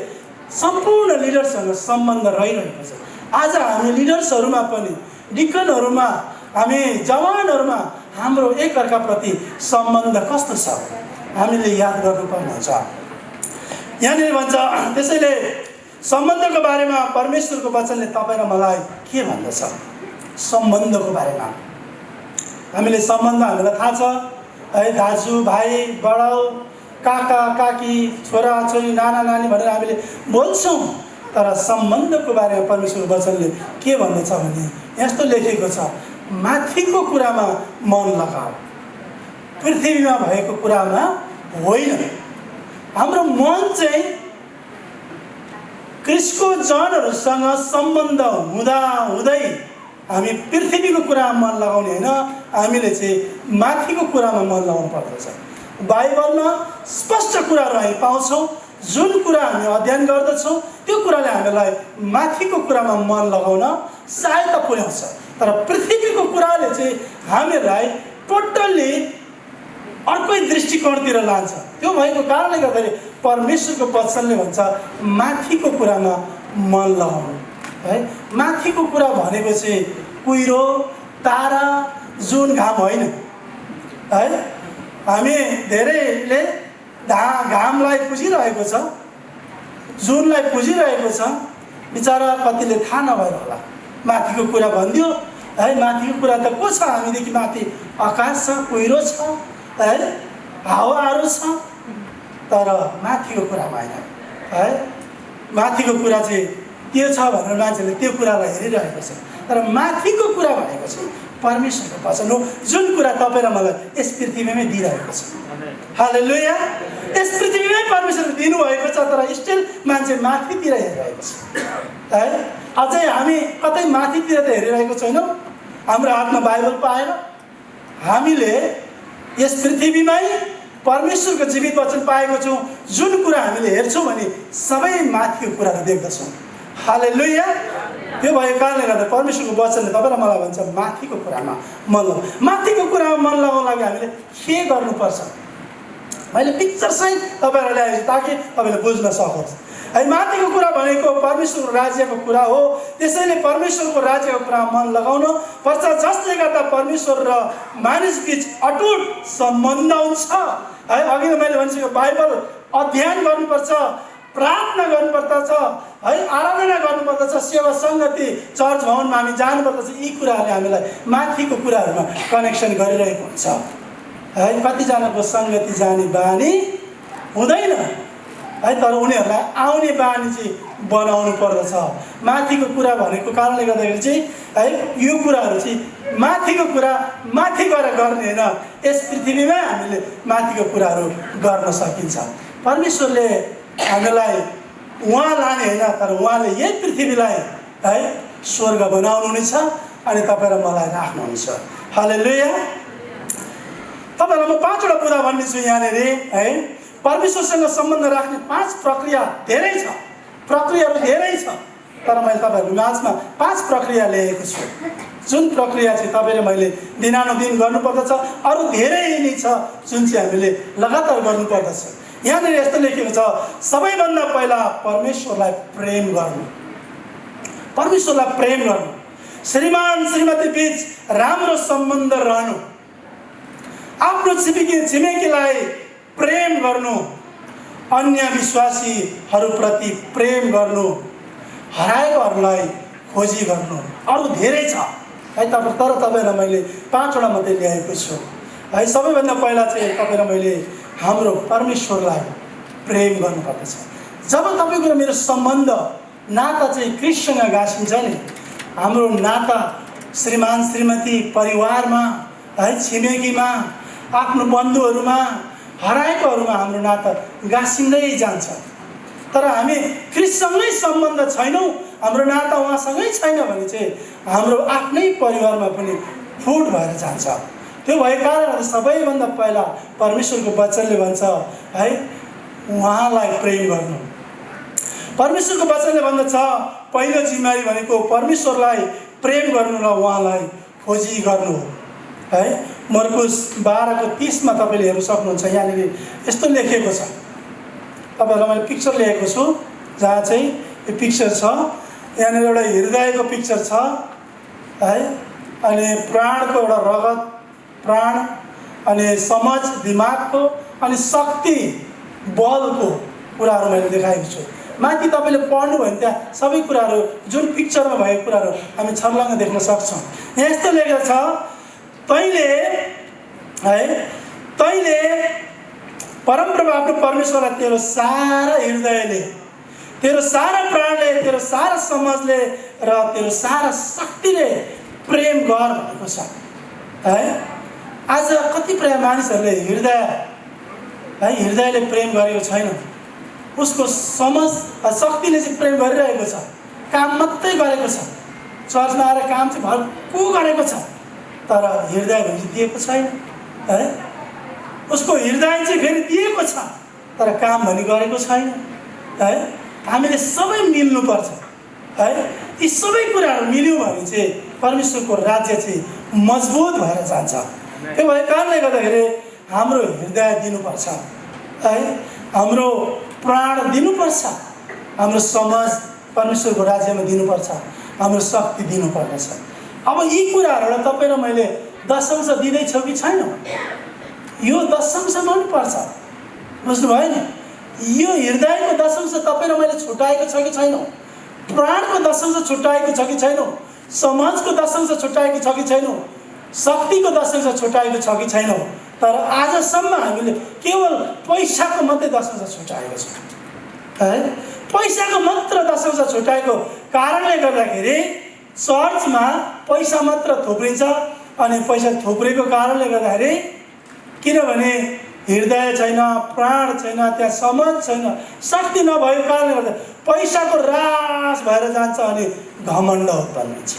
S1: सम्पूर्ण लिडरसँग सम्बन्ध रहिरहेको छ। आज हामी लिडर्सहरूमा पनि, डिकनहरूमा, हामी जवानहरूमा हाम्रो एकअर्काप्रति सम्बन्ध कस्तो छ हामीले याद गर्नुपर्ने हुन्छ। यहाँनिर भन्छ, त्यसैले सम्बन्धको बारेमा परमेश्वरको वचनले तपाईँ र मलाई के भन्दछ? सम्बन्धको बारेमा हामीले सम्बन्ध, हामीलाई थाहा छ है, दाजु भाइ, बडाउ, काका काकी, छोरा छोरी, नाना नानी भनेर हामीले बोल्छौँ, तर सम्बन्धको बारेमा परमेश्वरको वचनले के भन्दछ भने यस्तो लेखेको छ, माथिको कुरामा मन लगाऊ, पृथ्वीमा भएको कुरामा होइन। हाम्रो मन चाहिँ क्रिस्टको जनहरूसँग सम्बन्ध हुँदा हुँदै हामी पृथ्वीको कुरामा मन लगाउने होइन, हामीले चाहिँ माथिको कुरामा मन लगाउनु पर्दछ। बाइबलमा स्पष्ट कुराहरू हामी पाउँछौँ, जुन कुरा हामी अध्ययन गर्दछौँ त्यो कुराले हामीलाई माथिको कुरामा मन लगाउन सहायता पुर्याउँछ। तर पृथ्वीको कुराले चाहिँ हामीलाई टोटल्ली अर्कै दृष्टिकोणतिर लान्छ। त्यो भएको कारणले गर्दाखेरि परमेश्वरको वचनले भन्छ माथिको कुरामा मन लगाउनु है। माथिको कुरा भनेपछि कुहिरो, तारा, जुन, घाम होइन है। हामी धेरैले घामलाई पुजिरहेको छ, जुनलाई पुजिरहेको छ, बिचरा कतिले थाहा नभएर होला माथिको कुरा भनिदियो है। माथिको कुरा त को छ? हामीदेखि माथि आकाश छ, कुहिरो छ है, हावाहरू छ, तर माथिको कुरा भएन है। माथिको कुरा चाहिँ के छ भनेर मान्छेले त्यो कुरालाई हेरिरहेको छ, तर माथिको कुरा भनेको चाहिँ परमेश्वरको वचन हो, जुन कुरा तपाईँ र मलाई यस पृथ्वीमै दिइरहेको छ। हालेलुया। यस पृथ्वीमै परमेश्वरले दिनुभएको छ, तर स्टिल मान्छे माथितिर हेरिरहेको छ है। अझै हामी कतै माथितिर त हेरिरहेको छैनौँ। हाम्रो हातमा बाइबल पाएर हामीले यस पृथ्वीमै परमेश्वरको जीवित वचन पाएको छौँ। जुन कुरा हामीले हेर्छौँ भने सबै माथिको कुराहरू देख्दछौँ। हालेलुया। त्यो भएको कारणले गर्दा परमेश्वरको वचनले तपाईँ र मलाई भन्छ माथिको कुरामा मन लगाऊ। माथिको कुरामा मन लगाउन लागि हामीले के गर्नुपर्छ? मैले पिक्चरसहित तपाईँहरूलाई ल्याएछु ताकि तपाईँले बुझ्न सकोस् है। माथिको कुरा भनेको परमेश्वरको राज्यको कुरा हो। त्यसैले परमेश्वरको राज्यको कुरामा मन लगाउनु पर्छ, जसले गर्दा परमेश्वर र मानिस बीच अटुट सम्बन्ध हुन्छ है। अघि मैले भनिसकेको बाइबल अध्ययन गर्नुपर्छ, प्रार्थना गर्नुपर्दछ है, आराधना गर्नुपर्दछ, सेवा सङ्गति, चर्च भवनमा हामी जानुपर्दछ। यी कुराहरूले हामीलाई माथिको कुराहरूमा कनेक्सन गरिरहेको हुन्छ है। कतिजनाको सङ्गति जाने बानी हुँदैन है, तर उनीहरूलाई आउने बानी चाहिँ बनाउनु पर्दछ। माथिको कुरा भनेको कारणले गर्दाखेरि चाहिँ है यो कुराहरू चाहिँ माथिको कुरा माथि गएर गर्ने होइन, यस पृथ्वीमै हामीले माथिको कुराहरू गर्न सकिन्छ। परमेश्वरले हामीलाई उहाँ लाने होइन, तर उहाँले यही पृथ्वीलाई है स्वर्ग बनाउनुहुनेछ अनि तपाईँ र मलाई राख्नुहुनेछ। हालेलुया। तपाईँलाई म 5वटा कुरा भन्नेछु यहाँनिर है। परमेश्वरसँग सम्बन्ध राख्ने 5 प्रक्रिया धेरै छ, प्रक्रियाहरू धेरै छ, तर मैले तपाईँहरूको माझमा 5 प्रक्रिया ल्याएको छु। जुन प्रक्रिया चाहिँ तपाईँ र मैले दिनानुदिन गर्नुपर्दछ, अरू धेरै नै छ जुन चाहिँ हामीले लगातार गर्नुपर्दछ। यहाँनिर यस्तो लेखेको छ, सबैभन्दा पहिला परमेश्वरलाई प्रेम गर्नु। परमेश्वरलाई प्रेम गर्नु, श्रीमान श्रीमती बीच राम्रो सम्बन्ध रहनु, आफ्नो छिमेकीलाई प्रेम गर्नु, अन्य विश्वासीहरूप्रति प्रेम गर्नु, हराएकोहरूलाई खोजी गर्नु। अरू धेरै छ है, तर तपाईँलाई मैले 5वटा मात्रै ल्याएको छु है। सबैभन्दा पहिला चाहिँ तपाईँ र मैले हाम्रो परमेश्वरलाई प्रेम गर्नुपर्दछ। जब तपाईँको र मेरो सम्बन्ध नाता चाहिँ क्रिस्टसँग गाँसिन्छ नि, हाम्रो नाता श्रीमान श्रीमती परिवारमा है, छिमेकीमा, आफ्नो बन्धुहरूमा, हराएकोहरूमा हाम्रो नाता गाँसिँदै जान्छ। तर हामी क्रिस्टसँगै सम्बन्ध छैनौँ, हाम्रो नाता उहाँसँगै छैन भने चाहिँ हाम्रो आफ्नै परिवारमा पनि फुट भएर जान्छ। त्यो भएको कारणले सबैभन्दा पहिला परमेश्वरको वचनले भन्छ है उहाँलाई प्रेम गर्नु। परमेश्वरको वचनले भन्दछ पहिलो जिम्मेवारी भनेको परमेश्वरलाई प्रेम गर्नु र उहाँलाई खोजी गर्नु है। मर्कुस 12:30 तपाईँले हेर्न सक्नुहुन्छ। यहाँनिर यस्तो लेखेको छ, तपाईँहरूलाई मैले पिक्चर ल्याएको छु जहाँ चाहिँ यो पिक्चर छ। यहाँनिर एउटा हृदयको पिक्चर छ है, अनि प्राणको एउटा रगत, प्राण, अनि समझ दिमागको, अनि शक्ति बलको कुराहरू मैले देखाएको छु। माथि तपाईँले पढ्नु भयो भने त्यहाँ सबै कुराहरू जुन पिक्चरमा भएको कुराहरू हामी छर्लङ्ग देख्न सक्छौँ। यहाँ यस्तो लेखेको छ, तैँले परमप्रभु आफ्नो परमेश्वरलाई तेरो सारा हृदयले, तेरो सारा प्राणले, तेरो सारा समझले र तेरो सारा शक्तिले प्रेम गर भनेको छ है। आज कतिपय मानिसहरूले हृदयले प्रेम गरेको छैन, उसको समझ शक्तिले चाहिँ प्रेम गरिरहेको छ, काम मात्रै गरेको छ, चर्चमा आएर काम चाहिँ भक्कु गरेको छ, तर हृदय भने दिएको छैन है। उसको हृदय चाहिँ फेरि दिएको छ, तर काम भने गरेको छैन है। हामीले सबै मिल्नुपर्छ है। यी सबै कुराहरू मिल्यो भने चाहिँ परमेश्वरको राज्य चाहिँ मजबुत भएर जान्छ। त्यो भएको कारणले गर्दाखेरि हाम्रो हृदय दिनुपर्छ है, हाम्रो प्राण दिनुपर्छ, हाम्रो समाज परमेश्वरको राज्यमा दिनुपर्छ, हाम्रो शक्ति दिनुपर्दछ। अब यी कुराहरूलाई तपाईँ र मैले दशंश दिँदैछौँ कि छैन? यो दशंश गर्नुपर्छ, बुझ्नुभयो नि? यो हृदयको दशंश तपाईँ र मैले छुट्याएको छ कि छैन? प्राणको दशंश छुट्याएको छ कि छैन? समाजको दशंश छुट्याएको छ कि छैन? शक्तिको दशंश छुट्याएको छ कि छैन? तर आजसम्म हामीले केवल पैसाको मात्रै दशंश छुट्याएको छ है। पैसाको मात्र दशंश छुट्याएको कारणले गर्दाखेरि चर्चमा पैसा मात्र थुप्रिन्छ, अनि पैसा थुप्रेको कारणले गर्दाखेरि, किनभने हृदय छैन, प्राण छैन, त्यहाँ समाज छैन, शक्ति नभएको कारणले गर्दा पैसाको रास भएर जान्छ अनि घमण्ड उत्पन्न हुन्छ।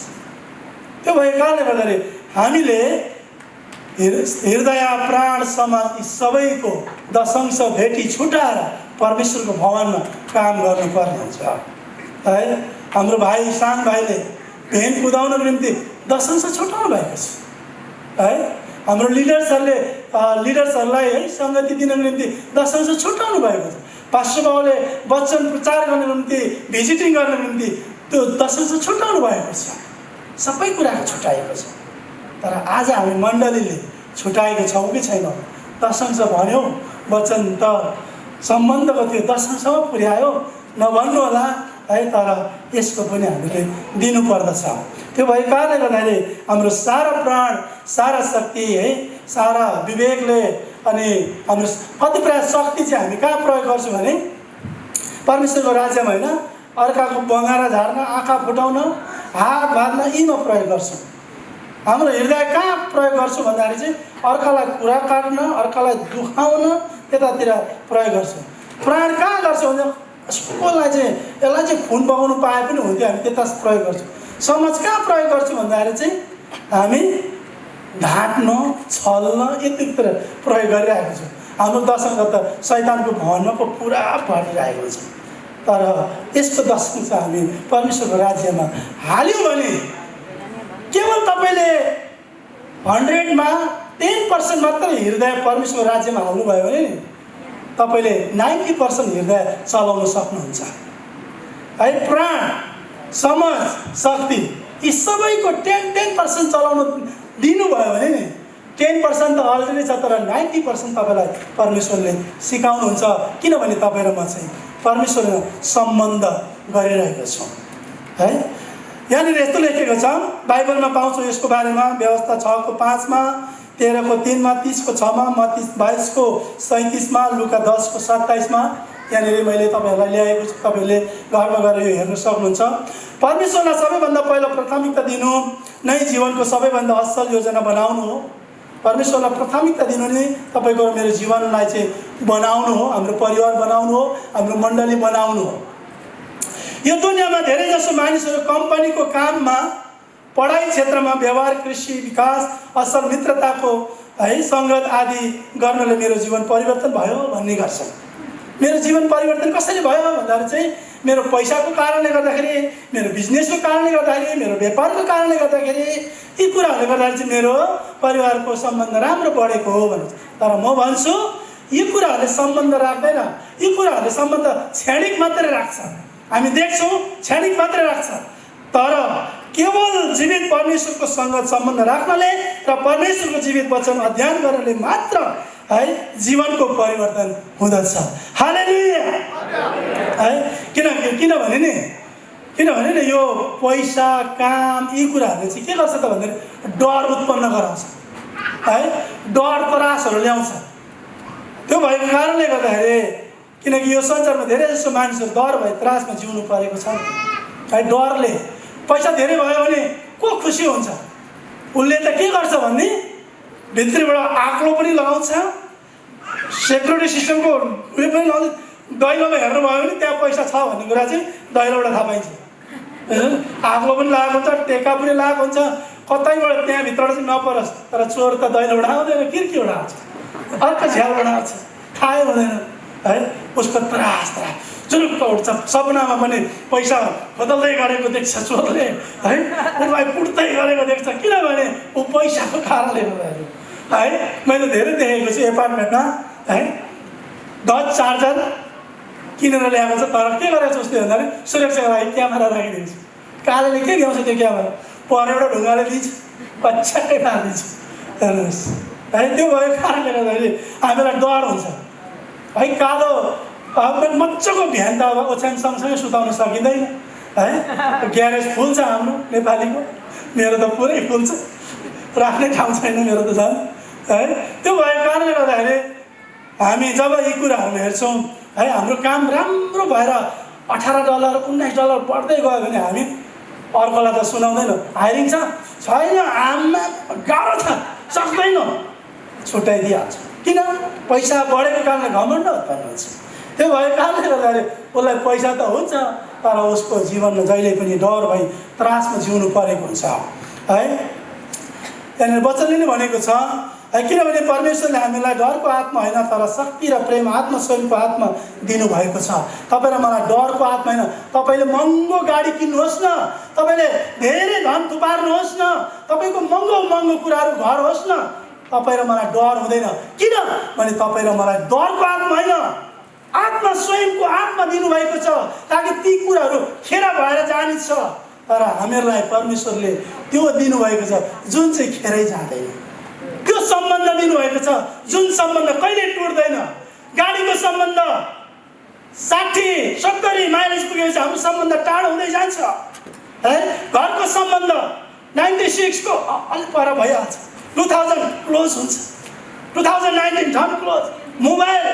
S1: त्यो भएको कारणले गर्दाखेरि हामीले हृदय, प्राण, समाज यी सबैको दशंश भेटी छुटाएर परमेश्वरको भवनमा काम गर्नुपर्ने हुन्छ है। हाम्रो भाइ साङ भाइले भेन कुदाउनको निम्ति दशंश छुटाउनु भएको छ है। हाम्रो लिडर्सहरूलाई है सङ्गति दिनको निम्ति दशंश छुटाउनु भएको छ। पास्टर बाबुले वचन प्रचार गर्नको निम्ति, भिजिटिङ गर्नको निम्ति त्यो दशंश छुटाउनु भएको छ। सबै कुराको छुट्याएको छ। तर आज हामी मण्डलीले छुट्याएको छौँ कि छैनौँ? दशंश भन्यो, वचन त सम्बन्धको त्यो दशंशमा पुर्यायो नभन्नु होला है, तर यसको पनि हामीले दिनुपर्दछ। त्यो भएको कारणले गर्दाखेरि हाम्रो सारा प्राण, सारा शक्ति है, सारा विवेकले अनि हाम्रो कतिपय शक्ति चाहिँ हामी कहाँ प्रयोग गर्छौँ भने परमेश्वरको राज्यमा होइन, अर्काको बँगारा झार्न, आँखा फुटाउन, हात भाँच्न यीमा प्रयोग गर्छौँ। हाम्रो हृदय कहाँ प्रयोग गर्छौँ भन्दाखेरि चाहिँ अर्कालाई कुरा काट्न, अर्कालाई दुखाउन त्यतातिर प्रयोग गर्छौँ। प्राण कहाँ गर्छौँ भने कसलाई चाहिँ यसलाई चाहिँ खुन बगाउनु पाए पनि हुन्थ्यो, हामी त्यता प्रयोग गर्छौँ। समाज कहाँ प्रयोग गर्छौँ भन्दाखेरि चाहिँ हामी ढाँट्न, छल्न यतितिर प्रयोग गरिरहेको छौँ। हाम्रो दशंश त शैतानको भवनमा पो पुरा भरिरहेको छ। तर यसको दशंश हामी परमेश्वरको राज्यमा हाल्यौँ भने केवल तपाईँले 100मा 10% मात्र हृदय परमेश्वरको राज्यमा हाल्नुभयो भने तपाईँले 90% हृदय चलाउन सक्नुहुन्छ है। प्राण, समाज, शक्ति यी सबैको 10% चलाउन दिनुभयो भने नि 10% त अलरेडी छ, तर 90% तपाईँलाई परमेश्वरले सिकाउनुहुन्छ। किनभने तपाईँ र म चाहिँ परमेश्वरसँग सम्बन्ध गरिरहेको छौँ है। यहाँनिर यस्तो लेखेको छ, बाइबलमा पाउँछौँ यसको बारेमा, व्यवस्था 6:5मा, 13:3मा, 30:6मा, मत्ती 22:37मा, लुका 10:27मा। यहाँनिर मैले तपाईँहरूलाई ल्याएको छु, तपाईँहरूले घरमा गएर यो हेर्न सक्नुहुन्छ। परमेश्वरलाई सबैभन्दा पहिलो प्राथमिकता दिनु नै जीवनको सबैभन्दा असल योजना बनाउनु हो। परमेश्वरलाई प्राथमिकता दिनु नै तपाईँको र मेरो जीवनलाई चाहिँ बनाउनु हो, हाम्रो परिवार बनाउनु हो, हाम्रो मण्डली बनाउनु हो। यो दुनियाँमा धेरै जसो मानिसहरू कम्पनीको काममा, पढाइ क्षेत्रमा, व्यवहार, कृषि, विकास, असल मित्रताको है सङ्गत आदि गर्नले मेरो जीवन परिवर्तन भयो भन्ने गर्छन्। मेरो जीवन परिवर्तन कसरी भयो भन्दाखेरि चाहिँ मेरो पैसाको कारणले गर्दाखेरि, मेरो बिजनेसको कारणले गर्दाखेरि, मेरो व्यापारको कारणले गर्दाखेरि, यी कुराहरूले गर्दाखेरि चाहिँ मेरो परिवारको सम्बन्ध राम्रो बढेको हो भन्छ। तर म भन्छु यी कुराहरूले सम्बन्ध राख्दैन, यी कुराहरूले सम्बन्ध क्षणिक मात्रै राख्छ। हामी देख्छौँ क्षणिक मात्रै राख्छ, तर केवल जीवित परमेश्वरको सँगत सम्बन्ध राख्नले र परमेश्वरको जीवित वचन अध्ययन गर्नले मात्र है जीवनको परिवर्तन हुँदछ। हालेलुया है। किनभने नि यो पैसा, काम यी कुराहरूले चाहिँ के गर्छ त भन्दाखेरि डर उत्पन्न गराउँछ है, डर त्रासहरू ल्याउँछ। त्यो भएको कारणले गर्दाखेरि, किनकि यो संसारमा धेरै जसो मानिसहरू डर भए त्रासमा जिउनु परेको छ है। डरले पैसा धेरै भयो भने को खुसी हुन्छ? उसले त के गर्छ भन्ने भित्रीबाट आक्लो पनि लगाउँछ, सेक्युरिटी सिस्टमको उयो पनि लगाउँछ। दैलोमा हेर्नुभयो भने त्यहाँ पैसा छ भन्ने कुरा चाहिँ दैलोबाट थाहा पाइन्छ। आक्लो पनि लगाएको हुन्छ, टेका पनि लगाएको हुन्छ, कतैबाट त्यहाँभित्रबाट चाहिँ नपरोस्। तर चोर त दैलोबाट आउँदैन, खिर्कीबाट आउँछ, अर्को झ्यालबाट आउँछ, थाहै हुँदैन है। उसको त्रास जुरुक्क उठ्छ। सपनामा पनि पैसा बदल्दै गरेको देख्छ चोरले है, उसलाई पुट्दै गरेको देख्छ। किनभने ऊ पैसाको कारणले गर्दाखेरि है। मैले धेरै देखेको छु एपार्टमेन्टमा है, डच चार्जर किनेर ल्याएको छ, तर के गरेको छ उसले भन्दाखेरि सुरक्षाको लागि क्यामेरा राखिदिएको छु। कालेले के ल्याउँछ त्यो क्यामेरा, परेबाट ढुङ्गाले लिन्छ, पछ्याट्टै पारिदिन्छ। हेर्नुहोस् है, त्यो भएको कारणले गर्दाखेरि हामीलाई डर हुन्छ है। कालो मजाको भ्यान त अब ओछ्यान सँगसँगै सुताउन सकिँदैन है। ग्यारेज फुल छ हाम्रो नेपालीको, मेरो त पुरै फुल छ, राख्ने ठाउँ छैन मेरो त झन् है। त्यो भएको कारणले गर्दाखेरि हामी जब यी कुराहरू हेर्छौँ है, हाम्रो काम राम्रो भएर $18 $19 बढ्दै गयो भने हामी अर्कोलाई त सुनाउँदैनौँ, हायरिङ छ छैन, आमा गाह्रो छ, सक्दैन, छुट्याइदिइहाल्छ। किन? पैसा बढेको कारणले घमण्ड उत्पन्न हुन्छ। त्यो भएको कारणले गर्दाखेरि उसलाई पैसा त हुन्छ, तर उसको जीवनमा जहिले पनि डर भई त्रासमा जिउनु परेको हुन्छ है। त्यहाँनिर वचनले नै भनेको छ है, किनभने परमेश्वरले हामीलाई डरको आत्मा होइन तर शक्ति र प्रेम आत्मा स्वयंको आत्मा दिनुभएको छ। तपाईँ र मलाई डरको आत्मा होइन। तपाईँले महँगो गाडी किन्नुहोस् न, तपाईँले धेरै धन थुपार्नुहोस् न, तपाईँको महँगो महँगो कुराहरू घर होस् न, तपाईँ र मलाई डर हुँदैन। किन भने तपाईँ र मलाई डरको आत्मा होइन, आत्मा स्वयंको आत्मा दिनुभएको छ, ताकि ती कुराहरू खेर भएर जानेछ। तर हामीहरूलाई परमेश्वरले त्यो दिनुभएको छ जुन चाहिँ खेरै जाँदैन, त्यो सम्बन्ध दिनुभएको छ जुन सम्बन्ध कहिले टुट्दैन। गाडीको सम्बन्ध 60-70 माइलेज पुगेपछि हाम्रो सम्बन्ध टाढो हुँदै जान्छ है। घरको सम्बन्ध 96 को अलिक पर भइहाल्छ, 2000 क्लोज हुन्छ, 2019 झन् क्लोज, मोबाइल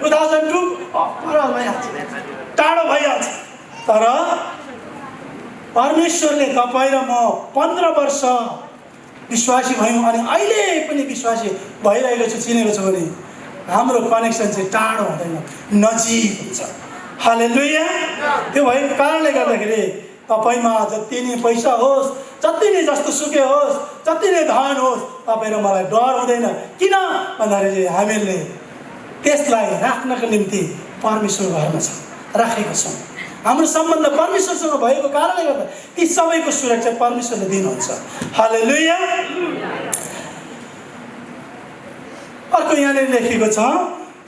S1: 2002 पर भइहाल्छ, टाढो भइहाल्छ। तर परमेश्वरले तपाईँ र म 15 वर्ष विश्वासी भयौँ अनि अहिले पनि विश्वासी भइरहेको छु, चिनेको छु भने हाम्रो कनेक्सन चाहिँ टाढो हुँदैन, नजिक हुन्छ। हालेलुया। त्यो भएको कारणले गर्दाखेरि तपाईँमा जति नै पैसा होस्, जति नै जस्तो सुकै होस्, जति नै धन होस्, तपाईँ र मलाई डर हुँदैन। किन भन्दाखेरि हामीले त्यसलाई राख्नको निम्ति परमेश्वर घरमा छ, राखेको छौँ। हाम्रो सम्बन्ध परमेश्वरसँग भएको कारणले गर्दा ती सबैको सुरक्षा परमेश्वरले दिनुहुन्छ। हालेलुया। अर्को यहाँनिर लेखेको छ,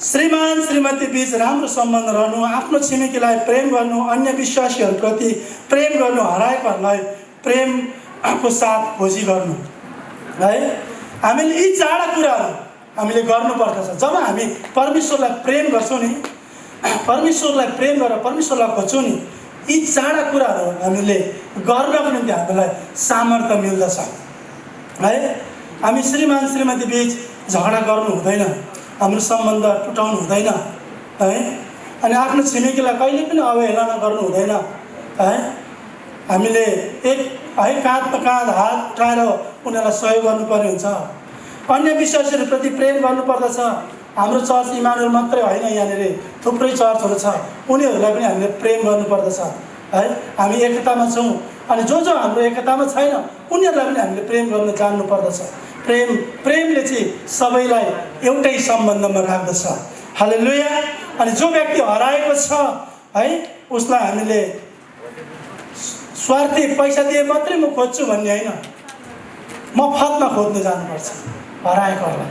S1: श्रीमान श्रीमती बीच राम्रो सम्बन्ध रहनु, आफ्नो छिमेकीलाई प्रेम गर्नु, अन्य विश्वासीहरूप्रति प्रेम गर्नु, हराएकोहरूलाई प्रेमको साथ खोजी गर्नु है। हामीले यी चारवटा कुराहरू हामीले गर्नुपर्दछ। जब हामी परमेश्वरलाई प्रेम गर्छौँ नि, परमेश्वरलाई प्रेम गरेर परमेश्वरलाई खोज्छौँ नि, यी चारवटा कुराहरू हामीले गर्नको निम्ति हामीलाई सामर्थ्य मिल्दछ है। हामी श्रीमान श्रीमती बीच झगडा गर्नु हुँदैन, हाम्रो सम्बन्ध टुटाउनु हुँदैन है। अनि आफ्नो छिमेकीलाई कहिले पनि अवहेलना गर्नु हुँदैन है। हामीले एक है काँधमा काँध हात उठाएर उनीहरूलाई सहयोग गर्नुपर्ने हुन्छ। अन्य विश्वासीहरूप्रति प्रेम गर्नुपर्दछ। हाम्रो चर्च इमानुएल मात्रै होइन, यहाँनिर थुप्रै चर्चहरू छ, उनीहरूलाई पनि हामीले प्रेम गर्नुपर्दछ है। हामी एकतामा छौँ अनि जो जो हाम्रो एकतामा छैन उनीहरूलाई पनि हामीले प्रेम गर्न जान्नुपर्दछ। प्रेमले चाहिँ सबैलाई एउटै सम्बन्धमा राख्दछ। हालेलुया। अनि जो व्यक्ति हराएको छ है, उसलाई हामीले स्वार्थी पैसा दिए मात्रै म खोज्छु भन्ने होइन, मफतमा खोज्न जानुपर्छ हराएकोहरूलाई।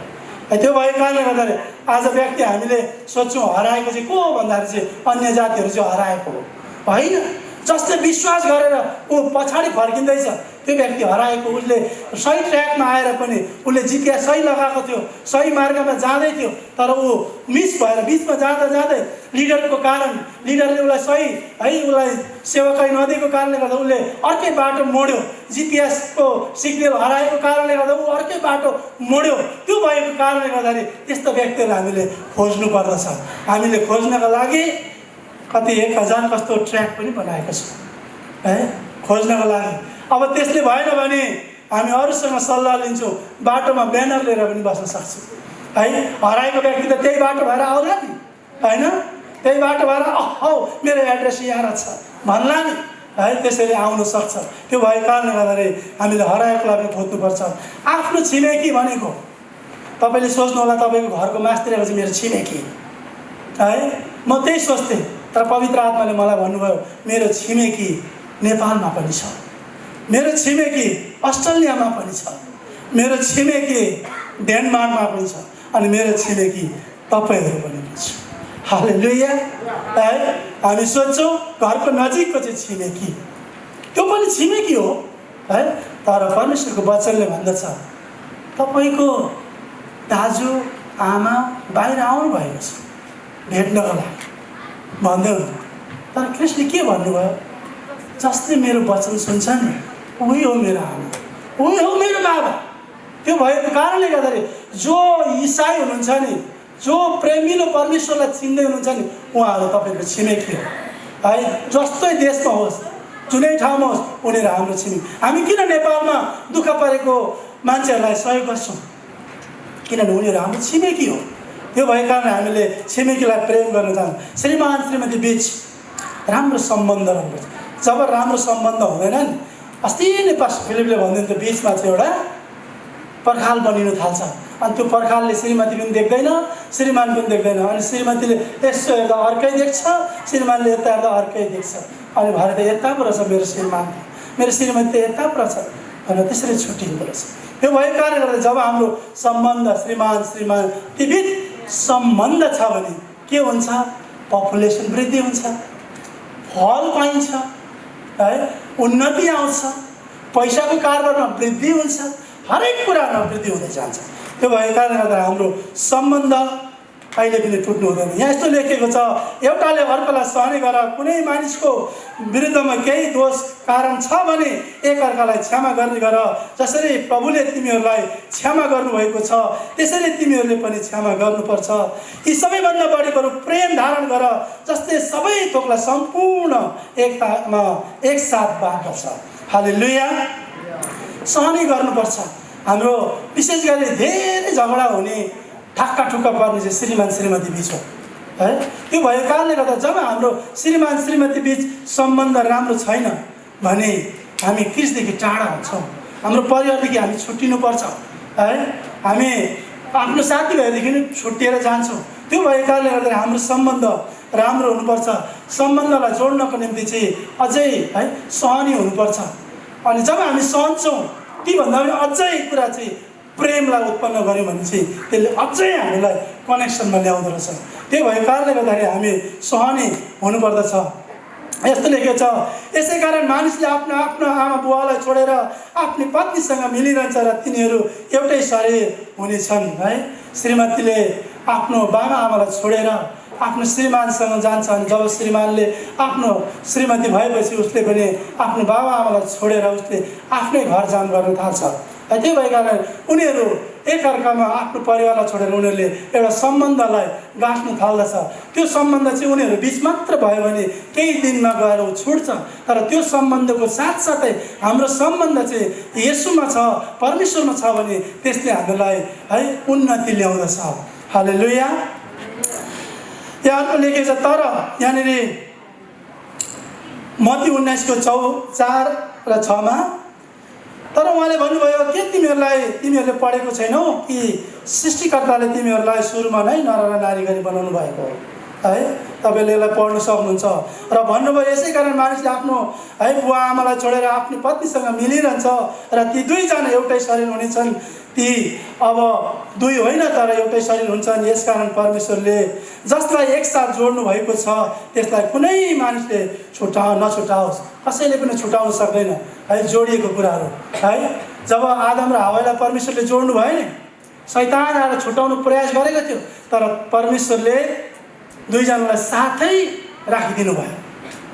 S1: त्यो भएको कारणले गर्दाखेरि आज व्यक्ति हामीले सोध्छौँ हराएको चाहिँ को हो भन्दाखेरि चाहिँ अन्य जातिहरू चाहिँ हराएको हो होइन। जसले विश्वास गरेर ऊ पछाडि फर्किँदैछ त्यो व्यक्ति हराएको। उसले सही ट्र्याकमा आएर पनि उसले जिपिएस सही लगाएको थियो, सही मार्गमा जाँदै थियो, तर ऊ मिस भएर बिचमा जाँदा जाँदै लिडरको कारण, लिडरले उसलाई सही है उसलाई सेवाकाई नदिएको कारणले गर्दा उसले अर्कै बाटो मोड्यो। जिपिएसको सिग्नल हराएको कारणले गर्दा ऊ अर्कै बाटो मोड्यो। त्यो भएको कारणले गर्दाखेरि त्यस्तो व्यक्तिहरूलाई हामीले खोज्नु पर्दछ। हामीले खोज्नका लागि कति 1000 कस्तो ट्र्याक पनि बनाएको छ है खोज्नको लागि। अब त्यसले भएन भने हामी अरूसँग सल्लाह लिन्छौँ, बाटोमा ब्यानर लिएर पनि बस्न सक्छौँ है। हराएको व्यक्ति त त्यही बाटो भएर आउला नि होइन, त्यही बाटो भएर औ मेरो एड्रेस यहाँ छ भन्ला नि है, त्यसरी आउन सक्छ। त्यो भएको कारणले गर्दाखेरि हामीले हराएकोलाई पनि खोज्नुपर्छ। आफ्नो छिमेकी भनेको तपाईँले सोच्नु होला तपाईँको घरको मास्तिरहेको चाहिँ मेरो छिमेकी है, म त्यही सोच्थेँ, तर पवित्र आत्माले मलाई भन्नुभयो मेरो छिमेकी नेपालमा पनि छ, मेरो छिमेकी अस्ट्रेलियामा पनि छ, मेरो छिमेकी डेनमार्कमा पनि छ, अनि मेरो छिमेकी तपाईँहरू पनि हुनुहुन्छ। हालेलुया। है हामी सोच्छौँ घरको नजिकको चाहिँ छिमेकी, त्यो पनि छिमेकी हो है, तर परमेश्वरको वचनले भन्दछ तपाईँको दाजु आमा बाहिर आउनु भएको छ भेट्नको लागि भन्दै हुनु। तर ख्रिस्टले के भन्नुभयो? जसले मेरो वचन सुन्छ नि उही हो मेरो आमा, उही हो मेरो बाबा। त्यो भएको कारणले गर्दाखेरि जो इसाई हुनुहुन्छ नि, जो प्रेमिलो परमेश्वरलाई चिन्दै हुनुहुन्छ नि, उहाँहरू तपाईँको छिमेकी हो है। जस्तै देशमा होस्, जुनै ठाउँमा होस्, उनीहरू हाम्रो छिमेकी। हामी किन नेपालमा दुःख परेको मान्छेहरूलाई सहयोग गर्छौँ? किनभने उनीहरू हाम्रो छिमेकी हो। त्यो भएको कारणले हामीले छिमेकीलाई प्रेम गर्न चाहन्छौँ। श्रीमान श्रीमती बिच राम्रो सम्बन्ध राख्नुपर्छ। जब राम्रो सम्बन्ध हुँदैन नि, अस्ति नै पास्टर फिलिपले भन्नुहुन्थ्यो बिचमा चाहिँ एउटा पर्खाल बनिनु थाल्छ, अनि त्यो पर्खालले श्रीमती पनि देख्दैन, श्रीमान पनि देख्दैन, अनि श्रीमतीले यसो हेर्दा अर्कै देख्छ, श्रीमानले यता हेर्दा अर्कै देख्छ, अनि भरे त यता पो रहेछ मेरो श्रीमान, मेरो श्रीमती त यता पो रहेछ भनेर त्यसरी छुट्टिनु रहेछ। त्यो भएको कारणले गर्दा जब हाम्रो सम्बन्ध श्रीमान श्रीमती बिच सम्बन्ध छ भने के हुन्छ? पपुलेसन वृद्धि हुन्छ, फल पाइन्छ है, उन्नति आउँछ, पैसाको कारोबारमा वृद्धि हुन्छ, हरेक कुरामा वृद्धि हुँदै जान्छ। त्यो भएको कारणले गर्दा हाम्रो सम्बन्ध कहिले पनि टुट्नु हुँदैन। यहाँ यस्तो लेखेको छ, एउटाले अर्कालाई सहने गर, कुनै मानिसको विरुद्धमा केही दोष कारण छ भने एकअर्कालाई क्षमा गर्ने गर, जसरी प्रभुले तिमीहरूलाई क्षमा गर्नुभएको छ त्यसरी तिमीहरूले पनि क्षमा गर्नुपर्छ। यी सबैभन्दा बढी कुरो प्रेम धारण गर, जसले सबै थोकलाई सम्पूर्ण एकतामा एकसाथ बाँड्दछ। हालेलुया। सहने गर्नुपर्छ। हाम्रो विशेष गरी धेरै झगडा हुने, ठक्का ठुक्का पर्ने चाहिँ श्रीमान श्रीमती बिच हो है। त्यो भएको कारणले गर्दा जब हाम्रो श्रीमान श्रीमती बिच सम्बन्ध राम्रो छैन भने हामी क्रिस्टदेखि टाढा हुन्छौँ, हाम्रो परिवारदेखि हामी छुट्टिनुपर्छ है, हामी आफ्नो साथीभाइदेखि पनि छुट्टिएर जान्छौँ। त्यो भएको कारणले गर्दा हाम्रो सम्बन्ध राम्रो हुनुपर्छ। सम्बन्धलाई जोड्नको निम्ति चाहिँ अझै है सहनी हुनुपर्छ। अनि जब हामी सहन्छौँ तीभन्दा पनि अझै कुरा चाहिँ प्रेमलाई उत्पन्न गऱ्यौँ भने चाहिँ त्यसले अझै हामीलाई कनेक्सनमा ल्याउँदो रहेछ। त्यही भएको कारणले गर्दाखेरि हामी सहने हुनुपर्दछ। यस्तो लेखेको छ, यसै कारण मानिसले आफ्नो आफ्नो आमा बुवालाई छोडेर आफ्नो पत्नीसँग मिलिरहन्छ र तिनीहरू एउटै शरीर हुनेछन् है। श्रीमतीले आफ्नो बाबा आमालाई छोडेर आफ्नो श्रीमानसँग जान्छ, अनि जब श्रीमानले आफ्नो श्रीमती भएपछि उसले पनि आफ्नो बाबा आमालाई छोडेर उसले आफ्नै घर जाम गर्न थाल्छ। त्यही भएको कारण उनीहरू एकअर्कामा आफ्नो परिवारलाई छोडेर उनीहरूले एउटा सम्बन्धलाई गाँच्न थाल्दछ। त्यो सम्बन्ध चाहिँ उनीहरू बिच मात्र भयो भने केही दिनमा गएर छुट्छ, तर त्यो सम्बन्धको साथसाथै हाम्रो सम्बन्ध चाहिँ येशूमा छ, परमेश्वरमा छ भने त्यसले हामीलाई है उन्नति ल्याउँदछ। हालेलुया। यहाँ लेखेको छ, तर यहाँनिर मत्ती 19:4 र 6 तर उहाँले भन्नुभयो के तिमीहरूले पढेको छैनौ कि सृष्टिकर्ताले तिमीहरूलाई सुरुमा नै नर र नारी गरी बनाउनु भएको हो है। तपाईँले यसलाई पढ्न सक्नुहुन्छ। र भन्नुभयो यसै कारण मानिसले आफ्नो है बुवा आमालाई छोडेर आफ्नो पत्नीसँग मिलिरहन्छ र ती दुईजना एउटै शरीर हुनेछन्। ती अब दुई होइन तर एउटै शरीर हुन्छन्। यसकारण परमेश्वरले जसलाई एकसाथ जोड्नु भएको छ त्यसलाई कुनै मानिसले नछुटाओस्। कसैले पनि छुटाउन सक्दैन है जोडिएको कुराहरू है। जब आदम र हव्वालाई परमेश्वरले जोड्नु भयो नि, शैतान आएर छुटाउनु प्रयास गरेको थियो, तर परमेश्वरले दुईजनालाई साथै राखिदिनु भयो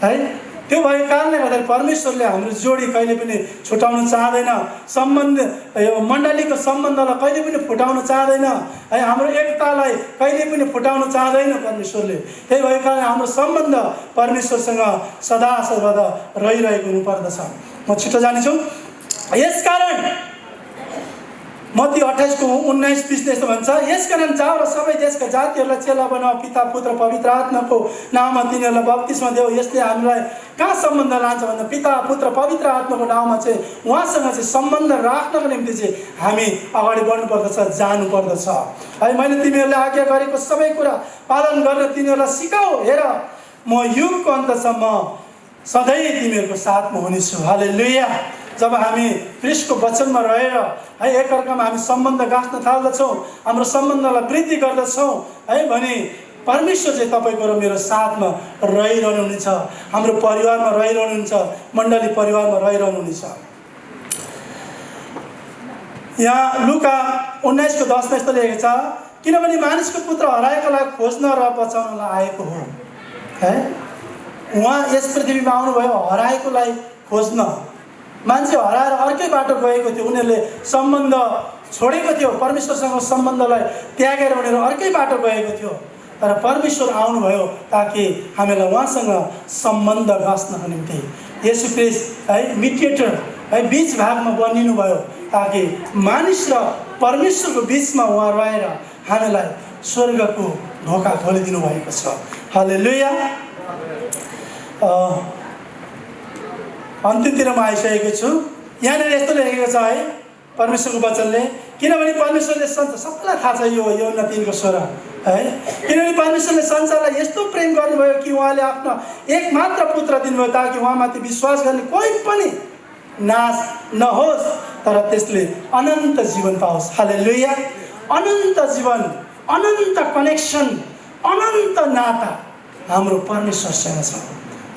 S1: है। त्यो भएको कारणले गर्दा परमेश्वरले हाम्रो जोडी कहिले पनि छुटाउन चाहँदैन। सम्बन्ध यो मण्डलीको सम्बन्धलाई कहिले पनि फुटाउन चाहँदैन है। हाम्रो एकतालाई कहिले पनि फुटाउन चाहँदैन परमेश्वरले। त्यही भएको कारण हाम्रो सम्बन्ध परमेश्वरसँग सदा सर्वदा रहिरहेको हुनुपर्दछ। म छिटो जानेछु। यसकारण मत्ती 28:19-20 यस्तो भन्छ, यसकारण जाऊ र सबै देशका जातिहरूलाई चेला बनाऊ, पिता पुत्र पवित्र आत्माको नाममा तिनीहरूलाई बप्तिस्मा देऊ। यसले हामीलाई कहाँ सम्बन्ध लान्छ भन्दा पिता पुत्र पवित्र आत्माको नाममा चाहिँ उहाँसँग चाहिँ सम्बन्ध राख्नको निम्ति चाहिँ हामी अगाडि बढ्नुपर्दछ, जानुपर्दछ है। मैले तिमीहरूले आज्ञा गरेको सबै कुरा पालन गर्न तिनीहरूलाई सिकाऊ। हेर म युगको अन्तसम्म सधैँ तिमीहरूको साथमा हुनेछु। हालेलुया। जब हामी ख्रीष्टको वचनमा रहेर है एकअर्कामा हामी सम्बन्ध गाँच्न थाल्दछौँ, हाम्रो सम्बन्धलाई वृद्धि गर्दछौँ है भने परमेश्वर चाहिँ तपाईँको र मेरो साथमा रहिरहनुहुनेछ, हाम्रो परिवारमा रहिरहनुहुन्छ, मण्डली परिवारमा रहिरहनुहुनेछ। यहाँ लुका 19:10 यस्तो लेखेको छ, किनभने मानिसको पुत्र हराएकोलाई खोज्न र बचाउनलाई आएको हो। है उहाँ यस पृथ्वीमा आउनुभयो हराएकोलाई खोज्न। मान्छे हराएर अर्कै बाटो गएको थियो, उनीहरूले सम्बन्ध छोडेको थियो, परमेश्वरसँग सम्बन्धलाई त्यागेर उनीहरू अर्कै बाटो गएको थियो। तर परमेश्वर आउनुभयो ताकि हामीलाई उहाँसँग सम्बन्ध गाँच्नको निम्ति। येशू ख्रीष्ट है मिडिएटर है बीच भागमा बनिनु भयो ताकि मानिस र परमेश्वरको बिचमा उहाँ रहेर हामीलाई स्वर्गको ढोका खोलिदिनु भएको छ। हालेलुया। अन्त्यतिर म आइसकेको छु। यहाँनिर यस्तो लेखेको छ है परमेश्वरको वचनले, किनभने परमेश्वरले सबैलाई थाहा छ यो योहन्ना 3:16 है, किनभने परमेश्वरले संसारलाई यस्तो प्रेम गर्नुभयो कि उहाँले आफ्नो एकमात्र पुत्र दिनुभयो ताकि उहाँमाथि विश्वास गर्ने कोही पनि नाश नहोस् तर त्यसले अनन्त जीवन पाओस्। हालेलुया। अनन्त जीवन, अनन्त कनेक्सन, अनन्त नाता हाम्रो परमेश्वरसँग छ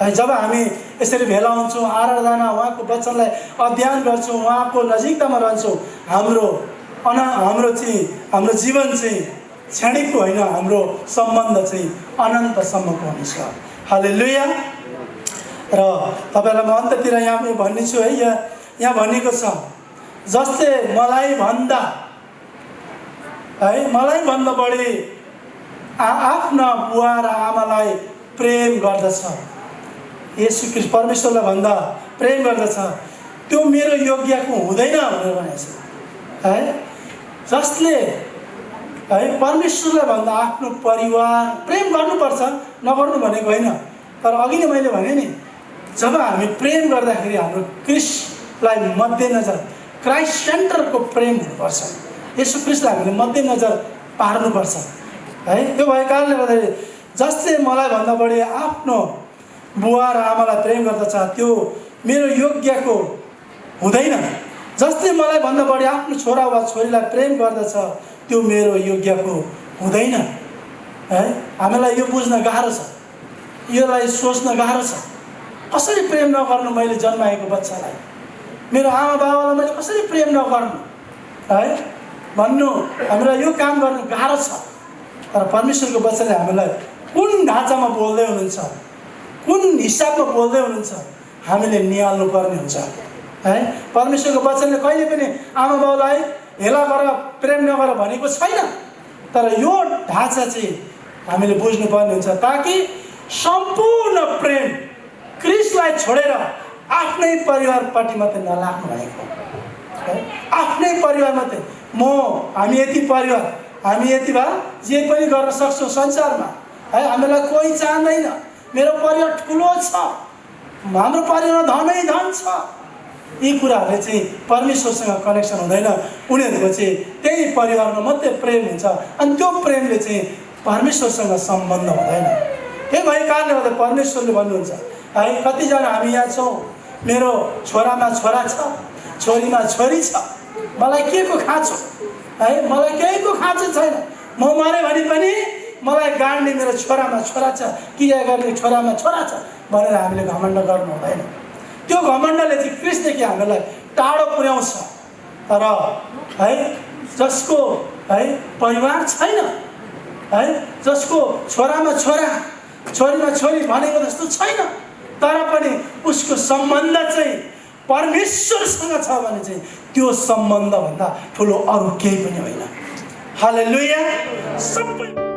S1: है। जब हामी यसरी भेला हुन्छौँ, आराधना उहाँको वचनलाई अध्ययन गर्छौँ, उहाँको नजिकतामा रहन्छौँ, हाम्रो जीवन चाहिँ क्षणिकको होइन, हाम्रो सम्बन्ध चाहिँ अनन्तसम्मको हुनेछ। हालेलुया। र तपाईँलाई म अन्त्यतिर यहाँ भन्नेछु है, यहाँ भनिएको छ, जसले मलाई भन्दा बढी आफ्ना बुवा र आमालाई प्रेम गर्दछ, येशू ख्रीष्ट परमेश्वरलाई भन्दा प्रेम गर्दछ, त्यो मेरो योग्यको हुँदैन भनेर भनेको छ है। जसले है परमेश्वरलाई भन्दा आफ्नो परिवार प्रेम गर्नुपर्छ, नगर्नु भनेको होइन, तर अघि नै मैले भने नि, जब हामी प्रेम गर्दाखेरि हाम्रो क्रिस्टलाई मध्यनजर, क्राइस्ट सेन्टरको प्रेम हुनुपर्छ, येशू ख्रीष्टलाई हामीले मध्यनजर पार्नुपर्छ है। त्यो भएको कारणले गर्दाखेरि जसले मलाई भन्दा बढी आफ्नो बुवा र आमालाई प्रेम गर्दछ त्यो मेरो योग्यको हुँदैन, जसले मलाई भन्दा बढी आफ्नो छोरा वा छोरीलाई प्रेम गर्दछ त्यो मेरो योग्यको हुँदैन है। हामीलाई यो बुझ्न गाह्रो छ, योलाई सोच्न गाह्रो छ, कसरी प्रेम नगर्नु मैले जन्माएको बच्चालाई, मेरो आमा बाबालाई मैले कसरी प्रेम नगर्नु है भन्नु, हामीलाई यो काम गर्नु गाह्रो छ। तर परमेश्वरको वचनले हामीलाई कुन ढाँचामा बोल्दै हुनुहुन्छ, कुन हिसाबमा बोल्दै हुनुहुन्छ हामीले निहाल्नु पर्ने हुन्छ है। परमेश्वरको वचनले कहिले पनि आमा बाउलाई हेला गर प्रेम नगर भनेको छैन, तर यो ढाँचा चाहिँ हामीले बुझ्नुपर्ने हुन्छ ताकि सम्पूर्ण प्रेम क्रिस्टलाई छोडेर आफ्नै परिवारपट्टि मात्रै नलाग्नु भएको है। आफ्नै परिवार मात्रै हामी यति परिवार, हामी यति भए जे पनि गर्न सक्छौँ संसारमा है, हामीलाई कोही चाहँदैन, मेरो परिवार ठुलो छ, हाम्रो परिवारमा धनै धन छ, यी कुराहरूले चाहिँ परमेश्वरसँग कनेक्सन हुँदैन। उनीहरूको चाहिँ त्यही परिवारमा मात्रै प्रेम हुन्छ अनि त्यो प्रेमले चाहिँ परमेश्वरसँग सम्बन्ध हुँदैन। त्यही भएको कारणले गर्दा परमेश्वरले भन्नुहुन्छ है, कतिजना हामी यहाँ छौँ, मेरो छोरामा छोरा छ, छोरीमा छोरी छ, मलाई के को खाँचो है, मलाई केहीको खाँचो छैन, म मरेँ भने पनि मलाई गाड्ने मेरो छोरामा छोरा छ, क्रिया गर्ने छोरामा छोरा छ भनेर हामीले घमण्ड गर्नु हुँदैन। त्यो घमण्डले चाहिँ क्रिस्टदेखि हामीलाई टाढो पुर्याउँछ। तर है जसको है परिवार छैन है, जसको छोरामा छोरा छोरीमा छोरी भनेको जस्तो छैन, तर पनि उसको सम्बन्ध चाहिँ परमेश्वरसँग छ भने चाहिँ त्यो सम्बन्धभन्दा ठुलो अरू केही पनि होइन। हालेलुया। सबै